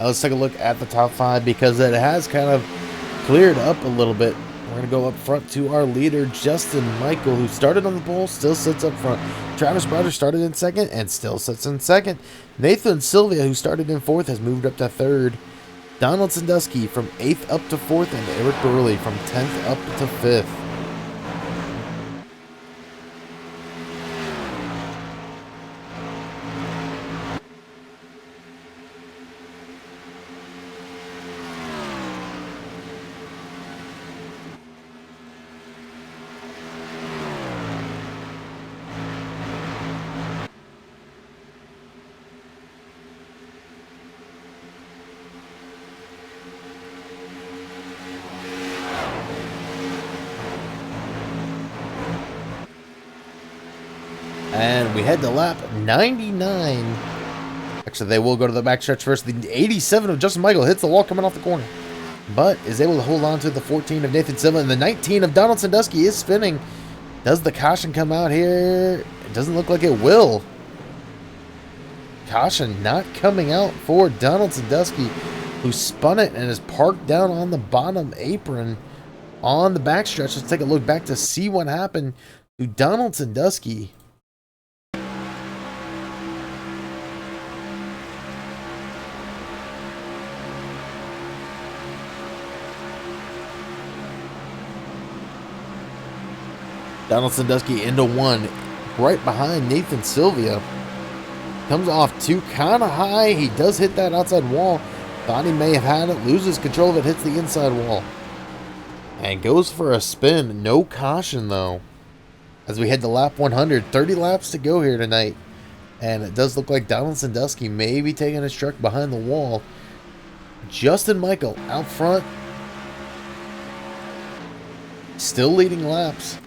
Let's take a look at the top 5 because it has kind of cleared up a little bit. We're going to go up front to our leader, Justin Michael, who started on the pole, still sits up front. Travis Browder started in second and still sits in second. Nathan Sylvia, who started in fourth, has moved up to third. Donald Sandusky from 8th up to 4th, and Eric Burley from 10th up to 5th. And we head to lap 99. Actually, they will go to the backstretch first. The 87 of Justin Michael hits the wall coming off the corner, but is able to hold on to the 14 of Nathan Silva. And the 19 of Donald Sandusky is spinning. Does the caution come out here? It doesn't look like it will. Caution not coming out for Donald Sandusky, who spun it and is parked down on the bottom apron on the backstretch. Let's take a look back to see what happened to Donald Sandusky. Donald Sandusky into one, right behind Nathan Sylvia. Comes off too kind of high. He does hit that outside wall. Thought he may have had it. Loses control of it. Hits the inside wall. And goes for a spin. No caution, though. As we head to lap 100. 30 laps to go here tonight. And it does look like Donald Sandusky may be taking his truck behind the wall. Justin Michael out front. Still leading laps.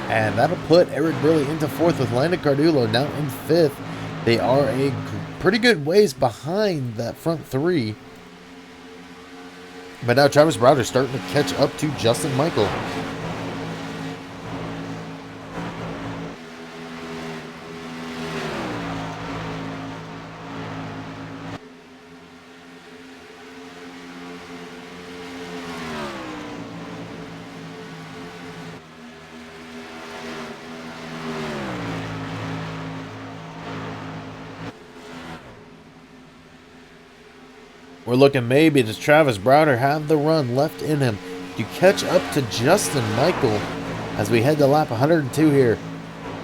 And that'll put Eric Burley into 4th with Landon Cardullo now in 5th. They are a pretty good ways behind that front 3. But now Travis Browder starting to catch up to Justin Michael. We're looking maybe does Travis Browder have the run left in him to catch up to Justin Michael as we head to lap 102 here.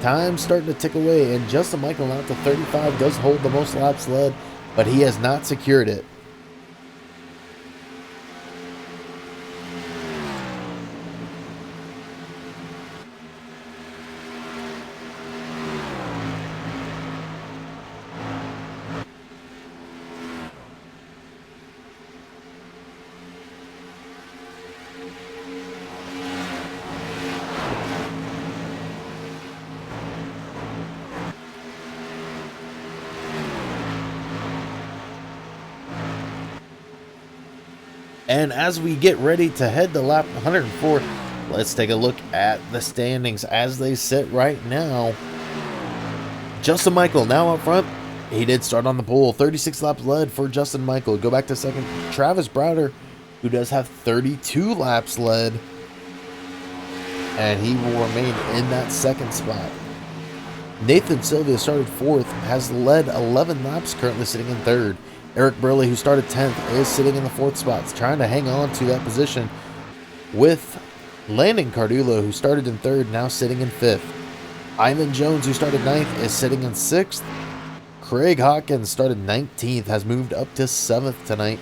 Time starting to tick away, and Justin Michael now to 35 does hold the most laps led, but he has not secured it. And as we get ready to head to lap 104, let's take a look at the standings as they sit right now. Justin Michael now up front. He did start on the pole. 36 laps led for Justin Michael. Go back to second. Travis Browder, who does have 32 laps led. And he will remain in that second spot. Nathan Sylvia started fourth, has led 11 laps, currently sitting in third. Eric Burley, who started 10th, is sitting in the fourth spot, trying to hang on to that position with Landon Cardullo, who started in third, now sitting in fifth. Ivan Jones, who started 9th, is sitting in 6th. Craig Hawkins started 19th, has moved up to 7th tonight.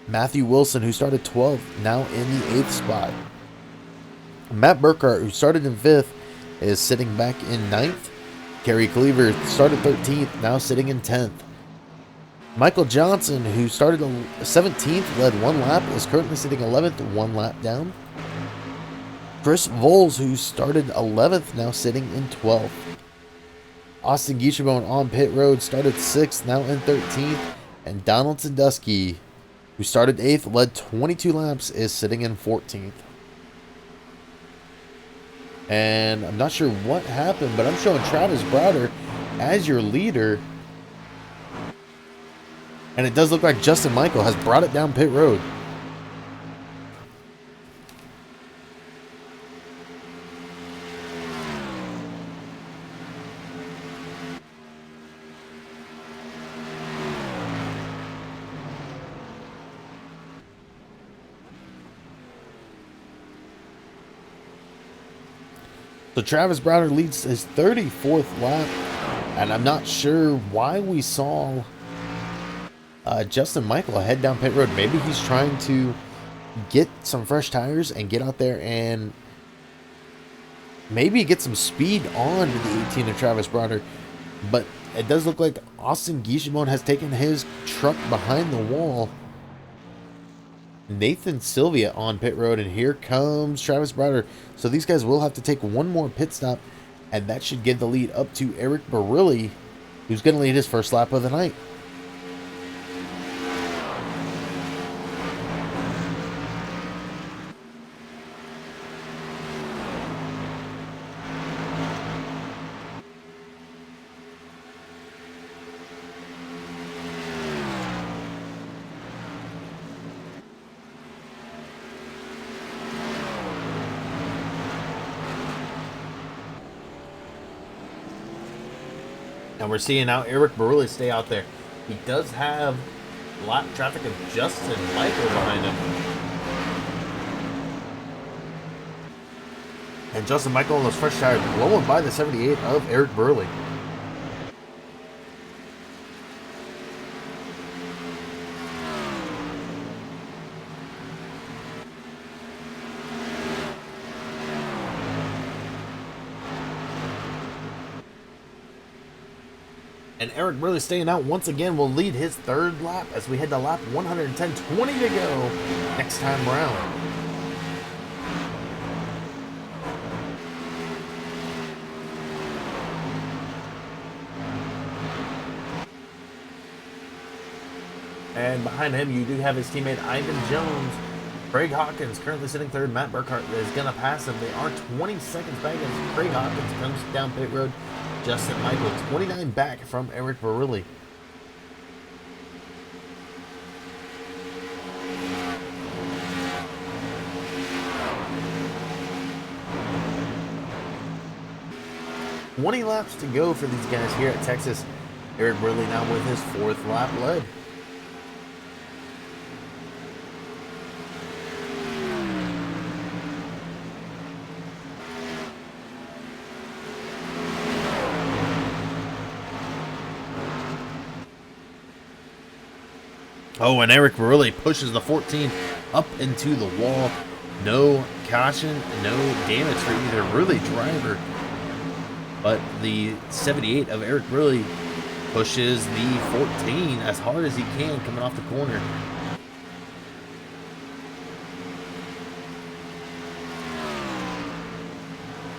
Matthew Wilson, who started 12th, now in the 8th spot. Matt Burkhart, who started in 5th, is sitting back in 9th. Kerry Cleaver started 13th, now sitting in 10th. Michael Johnson, who started 17th, led 1 lap, is currently sitting 11th, 1 lap down. Chris Voles, who started 11th, now sitting in 12th. Austin Gieshabone on pit road started 6th, now in 13th. And Donald Sandusky, who started 8th, led 22 laps, is sitting in 14th. And I'm not sure what happened, but I'm showing Travis Browder as your leader. And it does look like Justin Michael has brought it down pit road. So Travis Browder leads his 34th lap. And I'm not sure why we saw Justin Michael head down pit road. Maybe he's trying to get some fresh tires and get out there and maybe get some speed on the 18 of Travis Browder. But it does look like Austin Gieshamon has taken his truck behind the wall. Nathan Sylvia on pit road, and here comes Travis Browder. So these guys will have to take one more pit stop, and that should give the lead up to Eric Barilli, who's going to lead his first lap of the night. And we're seeing now Eric Barilli stay out there. He does have lap traffic of Justin Michael behind him. And Justin Michael on those fresh tires blowing by the 78 of Eric Barilli. And Eric Barilli staying out once again will lead his third lap as we head to lap 110, 20 to go next time around. And behind him, you do have his teammate Ivan Jones, Craig Hawkins currently sitting third. Matt Burkhart is going to pass him. They are 20 seconds back as Craig Hawkins comes down pit road. Justin Michael, 29 back from Eric Barilli. Laps to go for these guys here at Texas. Eric Barilli now with his 4th lap led. Oh, and Eric Barilli pushes the 14 up into the wall. No caution, no damage for either Barilli driver. But the 78 of Eric Barilli pushes the 14 as hard as he can coming off the corner.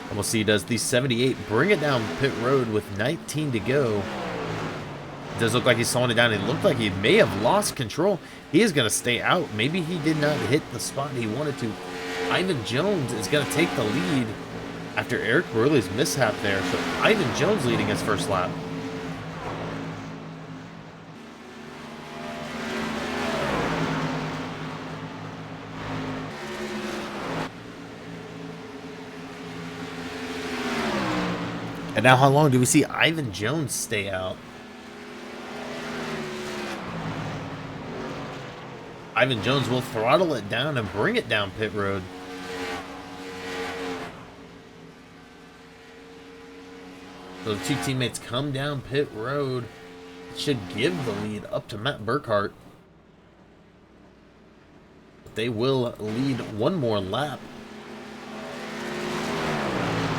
And we'll see, does the 78 bring it down pit road with 19 to go? It does look like he's slowing it down. It looked like he may have lost control. He is going to stay out. Maybe he did not hit the spot he wanted to. Ivan Jones is going to take the lead after Eric Barilli's mishap there. So Ivan Jones leading his first lap. And now how long do we see Ivan Jones stay out? Ivan Jones will throttle it down and bring it down pit road. So the two teammates come down pit road. It should give the lead up to Matt Burkhart. But they will lead one more lap.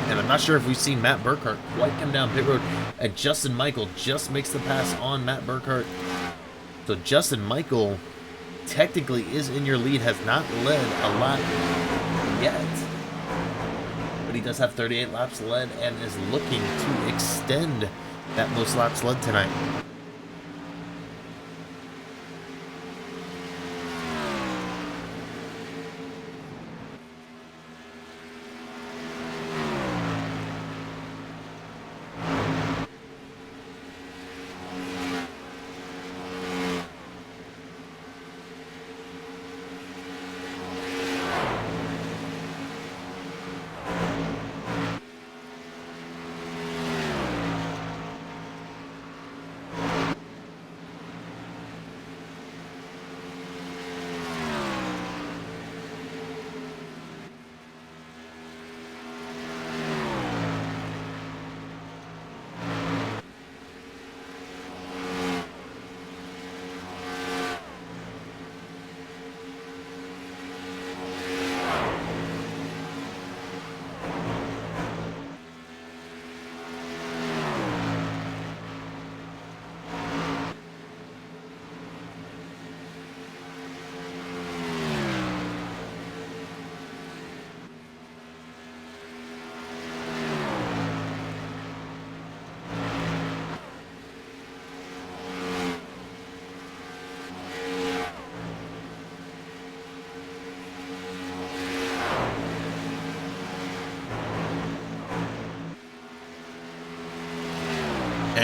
And I'm not sure if we've seen Matt Burkhart quite come down pit road. And Justin Michael just makes the pass on Matt Burkhart. So Justin Michael technically is in your lead, has not led a lap yet. But he does have 38 laps led and is looking to extend that most laps led tonight.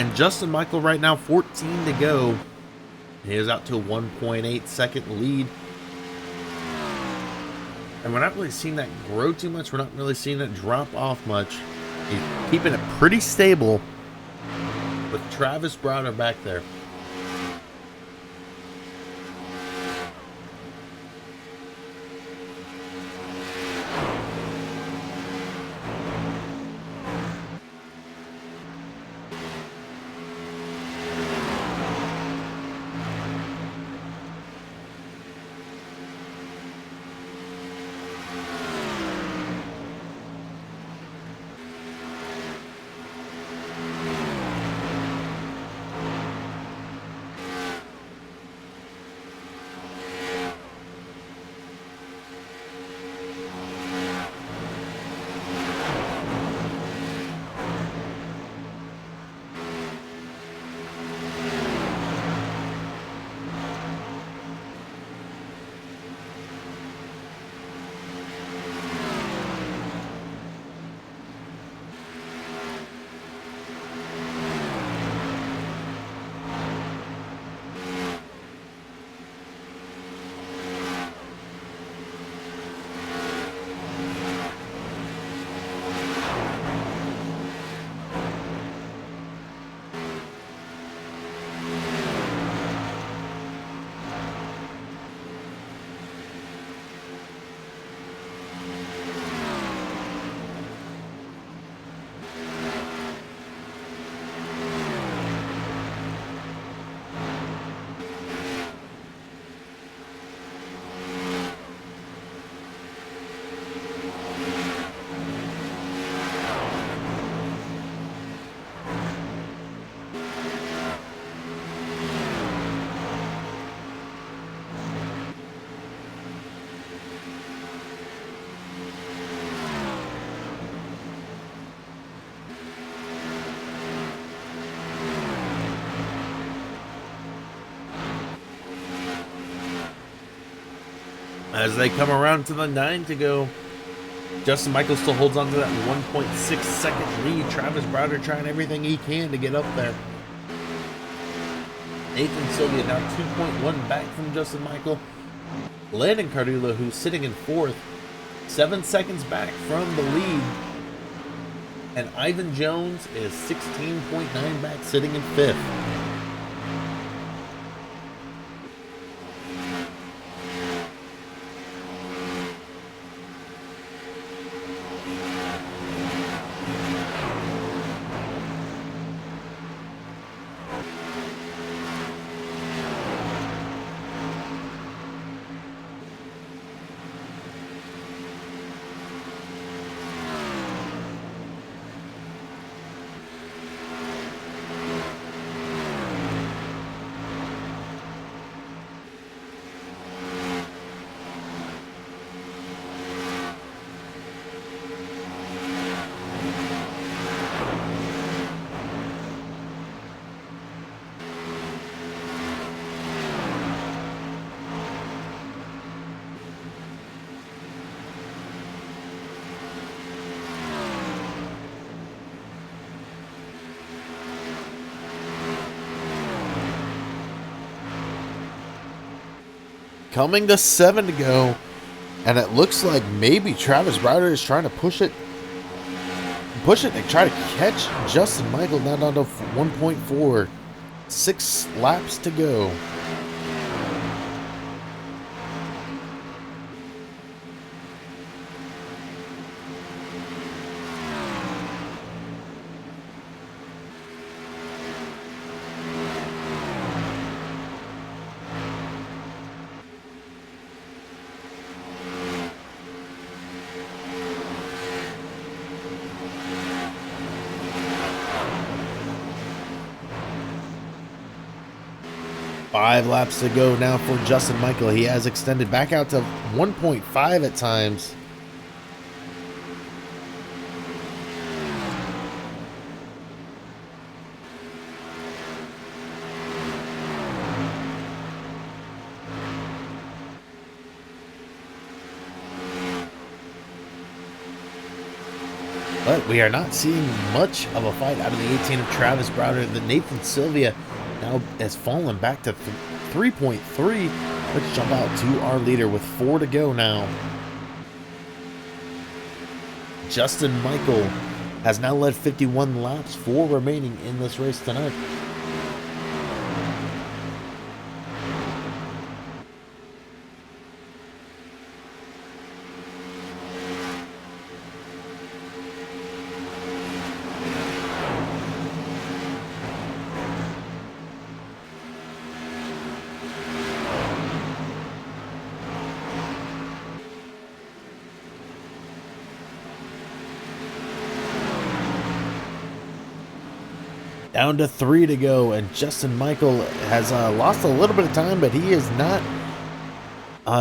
And Justin Michael right now, 14 to go. He is out to a 1.8 second lead. And we're not really seeing that grow too much. We're not really seeing it drop off much. He's keeping it pretty stable with Travis Browder back there. As they come around to the 9 to go, Justin Michael still holds on to that 1.6 second lead. Travis Browder trying everything he can to get up there. Nathan Sylvia now 2.1 back from Justin Michael. Landon Cardullo, who's sitting in 4th, 7 seconds back from the lead. And Ivan Jones is 16.9 back, sitting in 5th. Coming to 7 to go, and it looks like maybe Travis Browder is trying to push it and try to catch Justin Michael down to 1.4. 6 laps to go. Five laps to go now for Justin Michael. He has extended back out to 1.5 at times. But we are not seeing much of a fight out of the 18 of Travis Browder. The Nathan Sylvia now has fallen back to 3.3. Let's jump out to our leader with 4 to go now. Justin Michael has now led 51 laps, 4 remaining in this race tonight. Down to 3 to go, and Justin Michael has lost a little bit of time, but he is not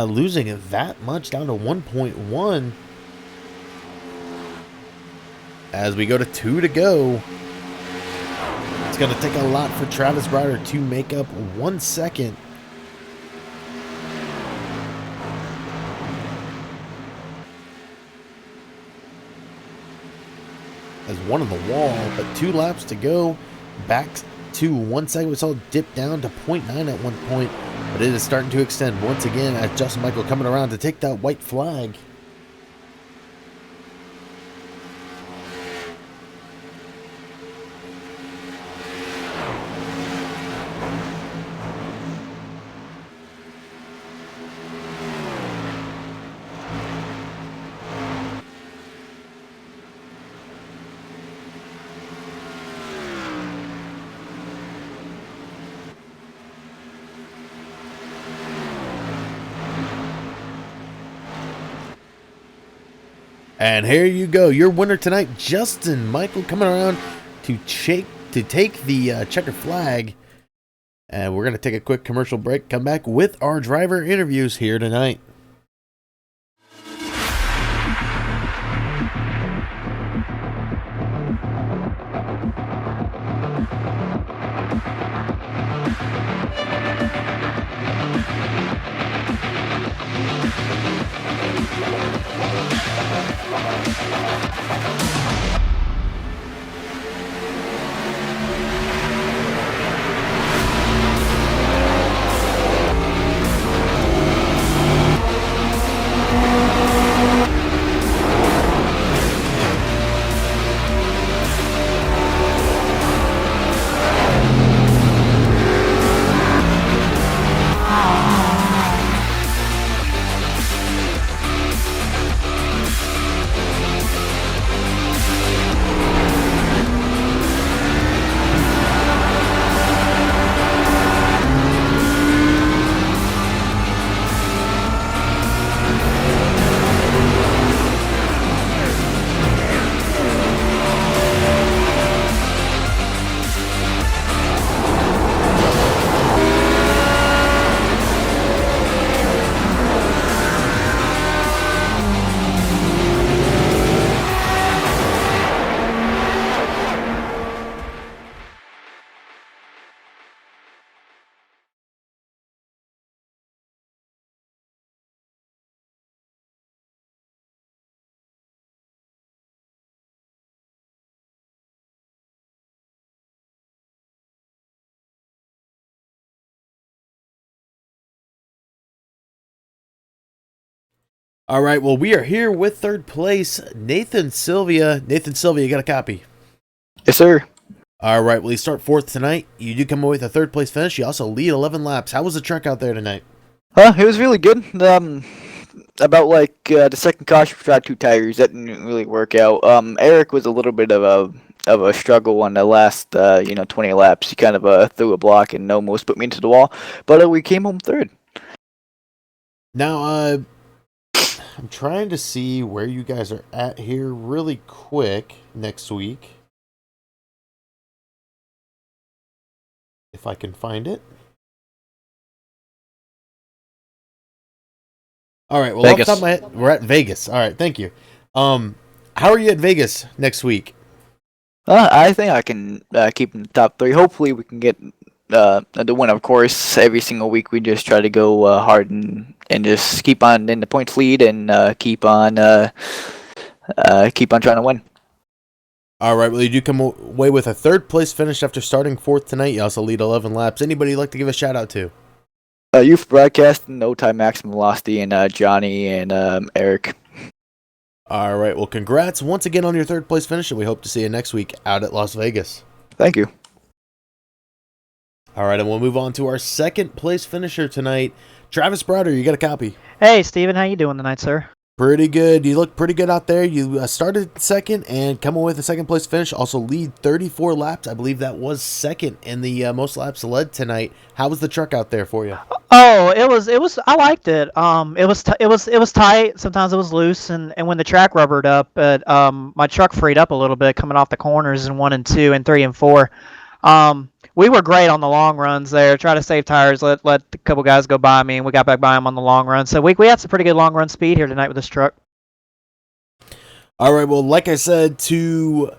losing that much, down to 1.1. As we go to 2 to go, it's going to take a lot for Travis Browder to make up 1 second. As one on the wall, but 2 laps to go. Back to 1 second. We saw it dip down to 0.9 at one point, but it is starting to extend once again as Justin Michael coming around to take that white flag. And here you go, your winner tonight, Justin Michael, coming around to take the checker flag. And we're going to take a quick commercial break, come back with our driver interviews here tonight. All right, well, we are here with third place, Nathan Sylvia. Nathan Sylvia, you got a copy? Yes, sir. All right, well, you start fourth tonight. You do come away with a third place finish. You also lead 11 laps. How was the truck out there tonight? It was really good. About the second caution for tried 2 tires, that didn't really work out. Eric was a little bit of a struggle on the last 20 laps. He kind of threw a block and almost put me into the wall, but we came home third. Now, I'm trying to see where you guys are at here really quick next week. If I can find it. All right, well, Vegas. off the top of my head, we're at Vegas. All right, thank you. How are you at Vegas next week? I think I can keep in the top 3. Hopefully, we can get the win. Of course, every single week we just try to go hard and just keep on in the points lead and keep on trying to win. All right, well, you do come away with a third place finish after starting fourth tonight. You also lead 11 laps. Anybody you'd like to give a shout out to? Youth Broadcast, No Time Maximum Velocity, and Johnny and Eric. All right, well, congrats once again on your third place finish, and we hope to see you next week out at Las Vegas. Thank you. All right, and we'll move on to our second place finisher tonight. Travis Browder, you got a copy? Hey, Steven, how you doing tonight, sir? Pretty good. You look pretty good out there. You started second and come away with a second place finish. Also lead 34 laps. I believe that was second in the most laps led tonight. How was the truck out there for you? Oh, it was. I liked it. It was tight. Sometimes it was loose, and when the track rubbered up, but my truck freed up a little bit coming off the corners in 1 and 2 and 3 and 4. We were great on the long runs there. Try to save tires, let a couple guys go by me, and we got back by them on the long run. So we had some pretty good long run speed here tonight with this truck. All right, well, like I said to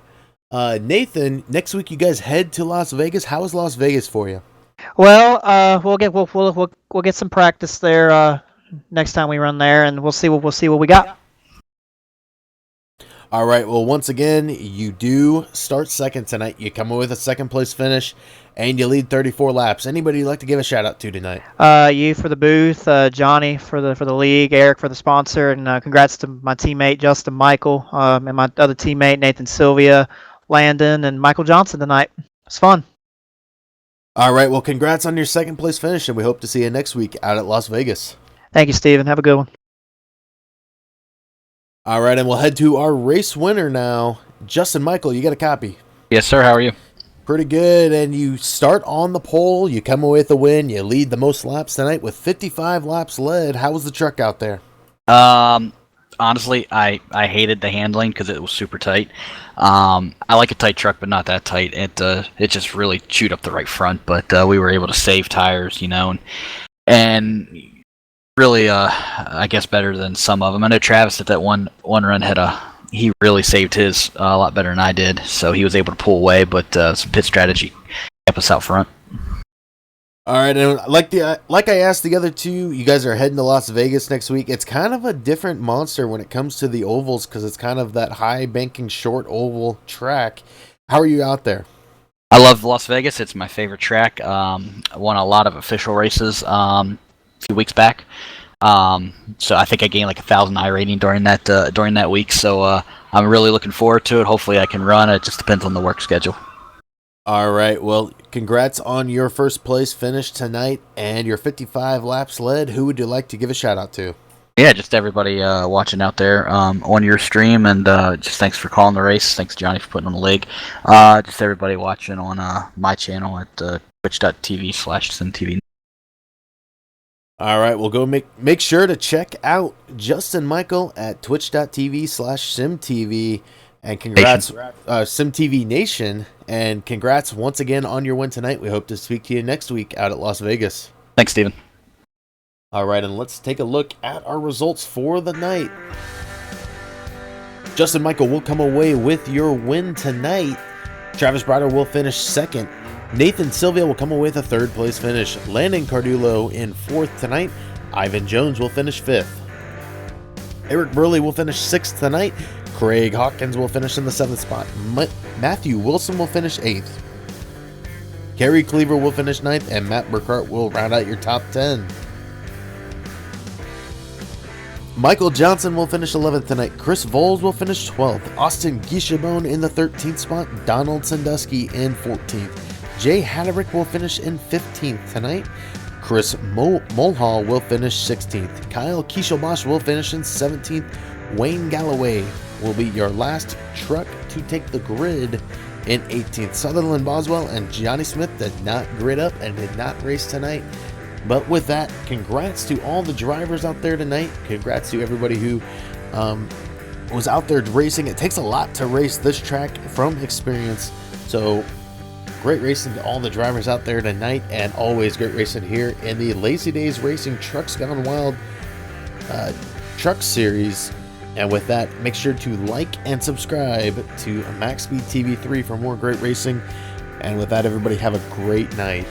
Nathan, next week you guys head to Las Vegas. How is Las Vegas for you? Well, we'll get some practice there next time we run there, and we'll see what we got. All right, well, once again, you do start second tonight. You come away with a second place finish, and you lead 34 laps. Anybody you'd like to give a shout out to tonight? You for the booth, Johnny for the league, Eric for the sponsor, and congrats to my teammate Justin Michael and my other teammate Nathan Sylvia, Landon, and Michael Johnson tonight. It's fun. All right, well, congrats on your second place finish, and we hope to see you next week out at Las Vegas. Thank you, Steven. Have a good one. All right, and we'll head to our race winner now. Justin Michael, you got a copy? Yes, sir. How are you? Pretty good, and you start on the pole. You come away with the win. You lead the most laps tonight with 55 laps led. How was the truck out there? Honestly, I hated the handling because it was super tight. I like a tight truck, but not that tight. It just really chewed up the right front, but we were able to save tires, and really, I guess better than some of them. I know Travis at that one run he really saved his a lot better than I did, so he was able to pull away, but some pit strategy kept us out front. All right, and like I asked the other two, you guys are heading to Las Vegas next week. It's kind of a different monster when it comes to the ovals because it's kind of that high banking short oval track. How are you out there? I love Las Vegas. It's my favorite track. I won a lot of official races a few weeks back. So I think I gained like 1,000 iRating during that week. So I'm really looking forward to it. Hopefully I can run. It just depends on the work schedule. All right, well, congrats on your first place finish tonight and your 55 laps led. Who would you like to give a shout out to? Yeah, just everybody watching out there on your stream, and just thanks for calling the race. Thanks, Johnny, for putting on the leg. Just everybody watching on my channel at twitch.tv/SimTV. All right, well, go make sure to check out Justin Michael at twitch.tv/SimTV. And congrats, SimTV Nation, and congrats once again on your win tonight. We hope to speak to you next week out at Las Vegas. Thanks, Steven. All right, and let's take a look at our results for the night. Justin Michael will come away with your win tonight. Travis Browder will finish second. Nathan Sylvia will come away with a third place finish. Landon Cardullo in fourth tonight. Ivan Jones will finish fifth. Eric Burley will finish sixth tonight. Craig Hawkins will finish in the seventh spot. Matthew Wilson will finish eighth. Kerry Cleaver will finish ninth, and Matt Burkhart will round out your top 10. Michael Johnson will finish 11th tonight. Chris Voles will finish 12th. Austin Guichabone in the 13th spot. Donald Sandusky in 14th. Jay Haderick will finish in 15th tonight. Chris Mulhall will finish 16th. Kyle Kieshelbosch will finish in 17th. Wayne Galloway will be your last truck to take the grid in 18th. Sutherland Boswell and Johnny Smith did not grid up and did not race tonight. But with that, congrats to all the drivers out there tonight. Congrats to everybody who was out there racing. It takes a lot to race this track from experience. So great racing to all the drivers out there tonight, and always great racing here in the Lazy Days Racing Trucks Gone Wild Truck Series. And with that, make sure to like and subscribe to Max Speed TV 3 for more great racing. And with that, everybody have a great night.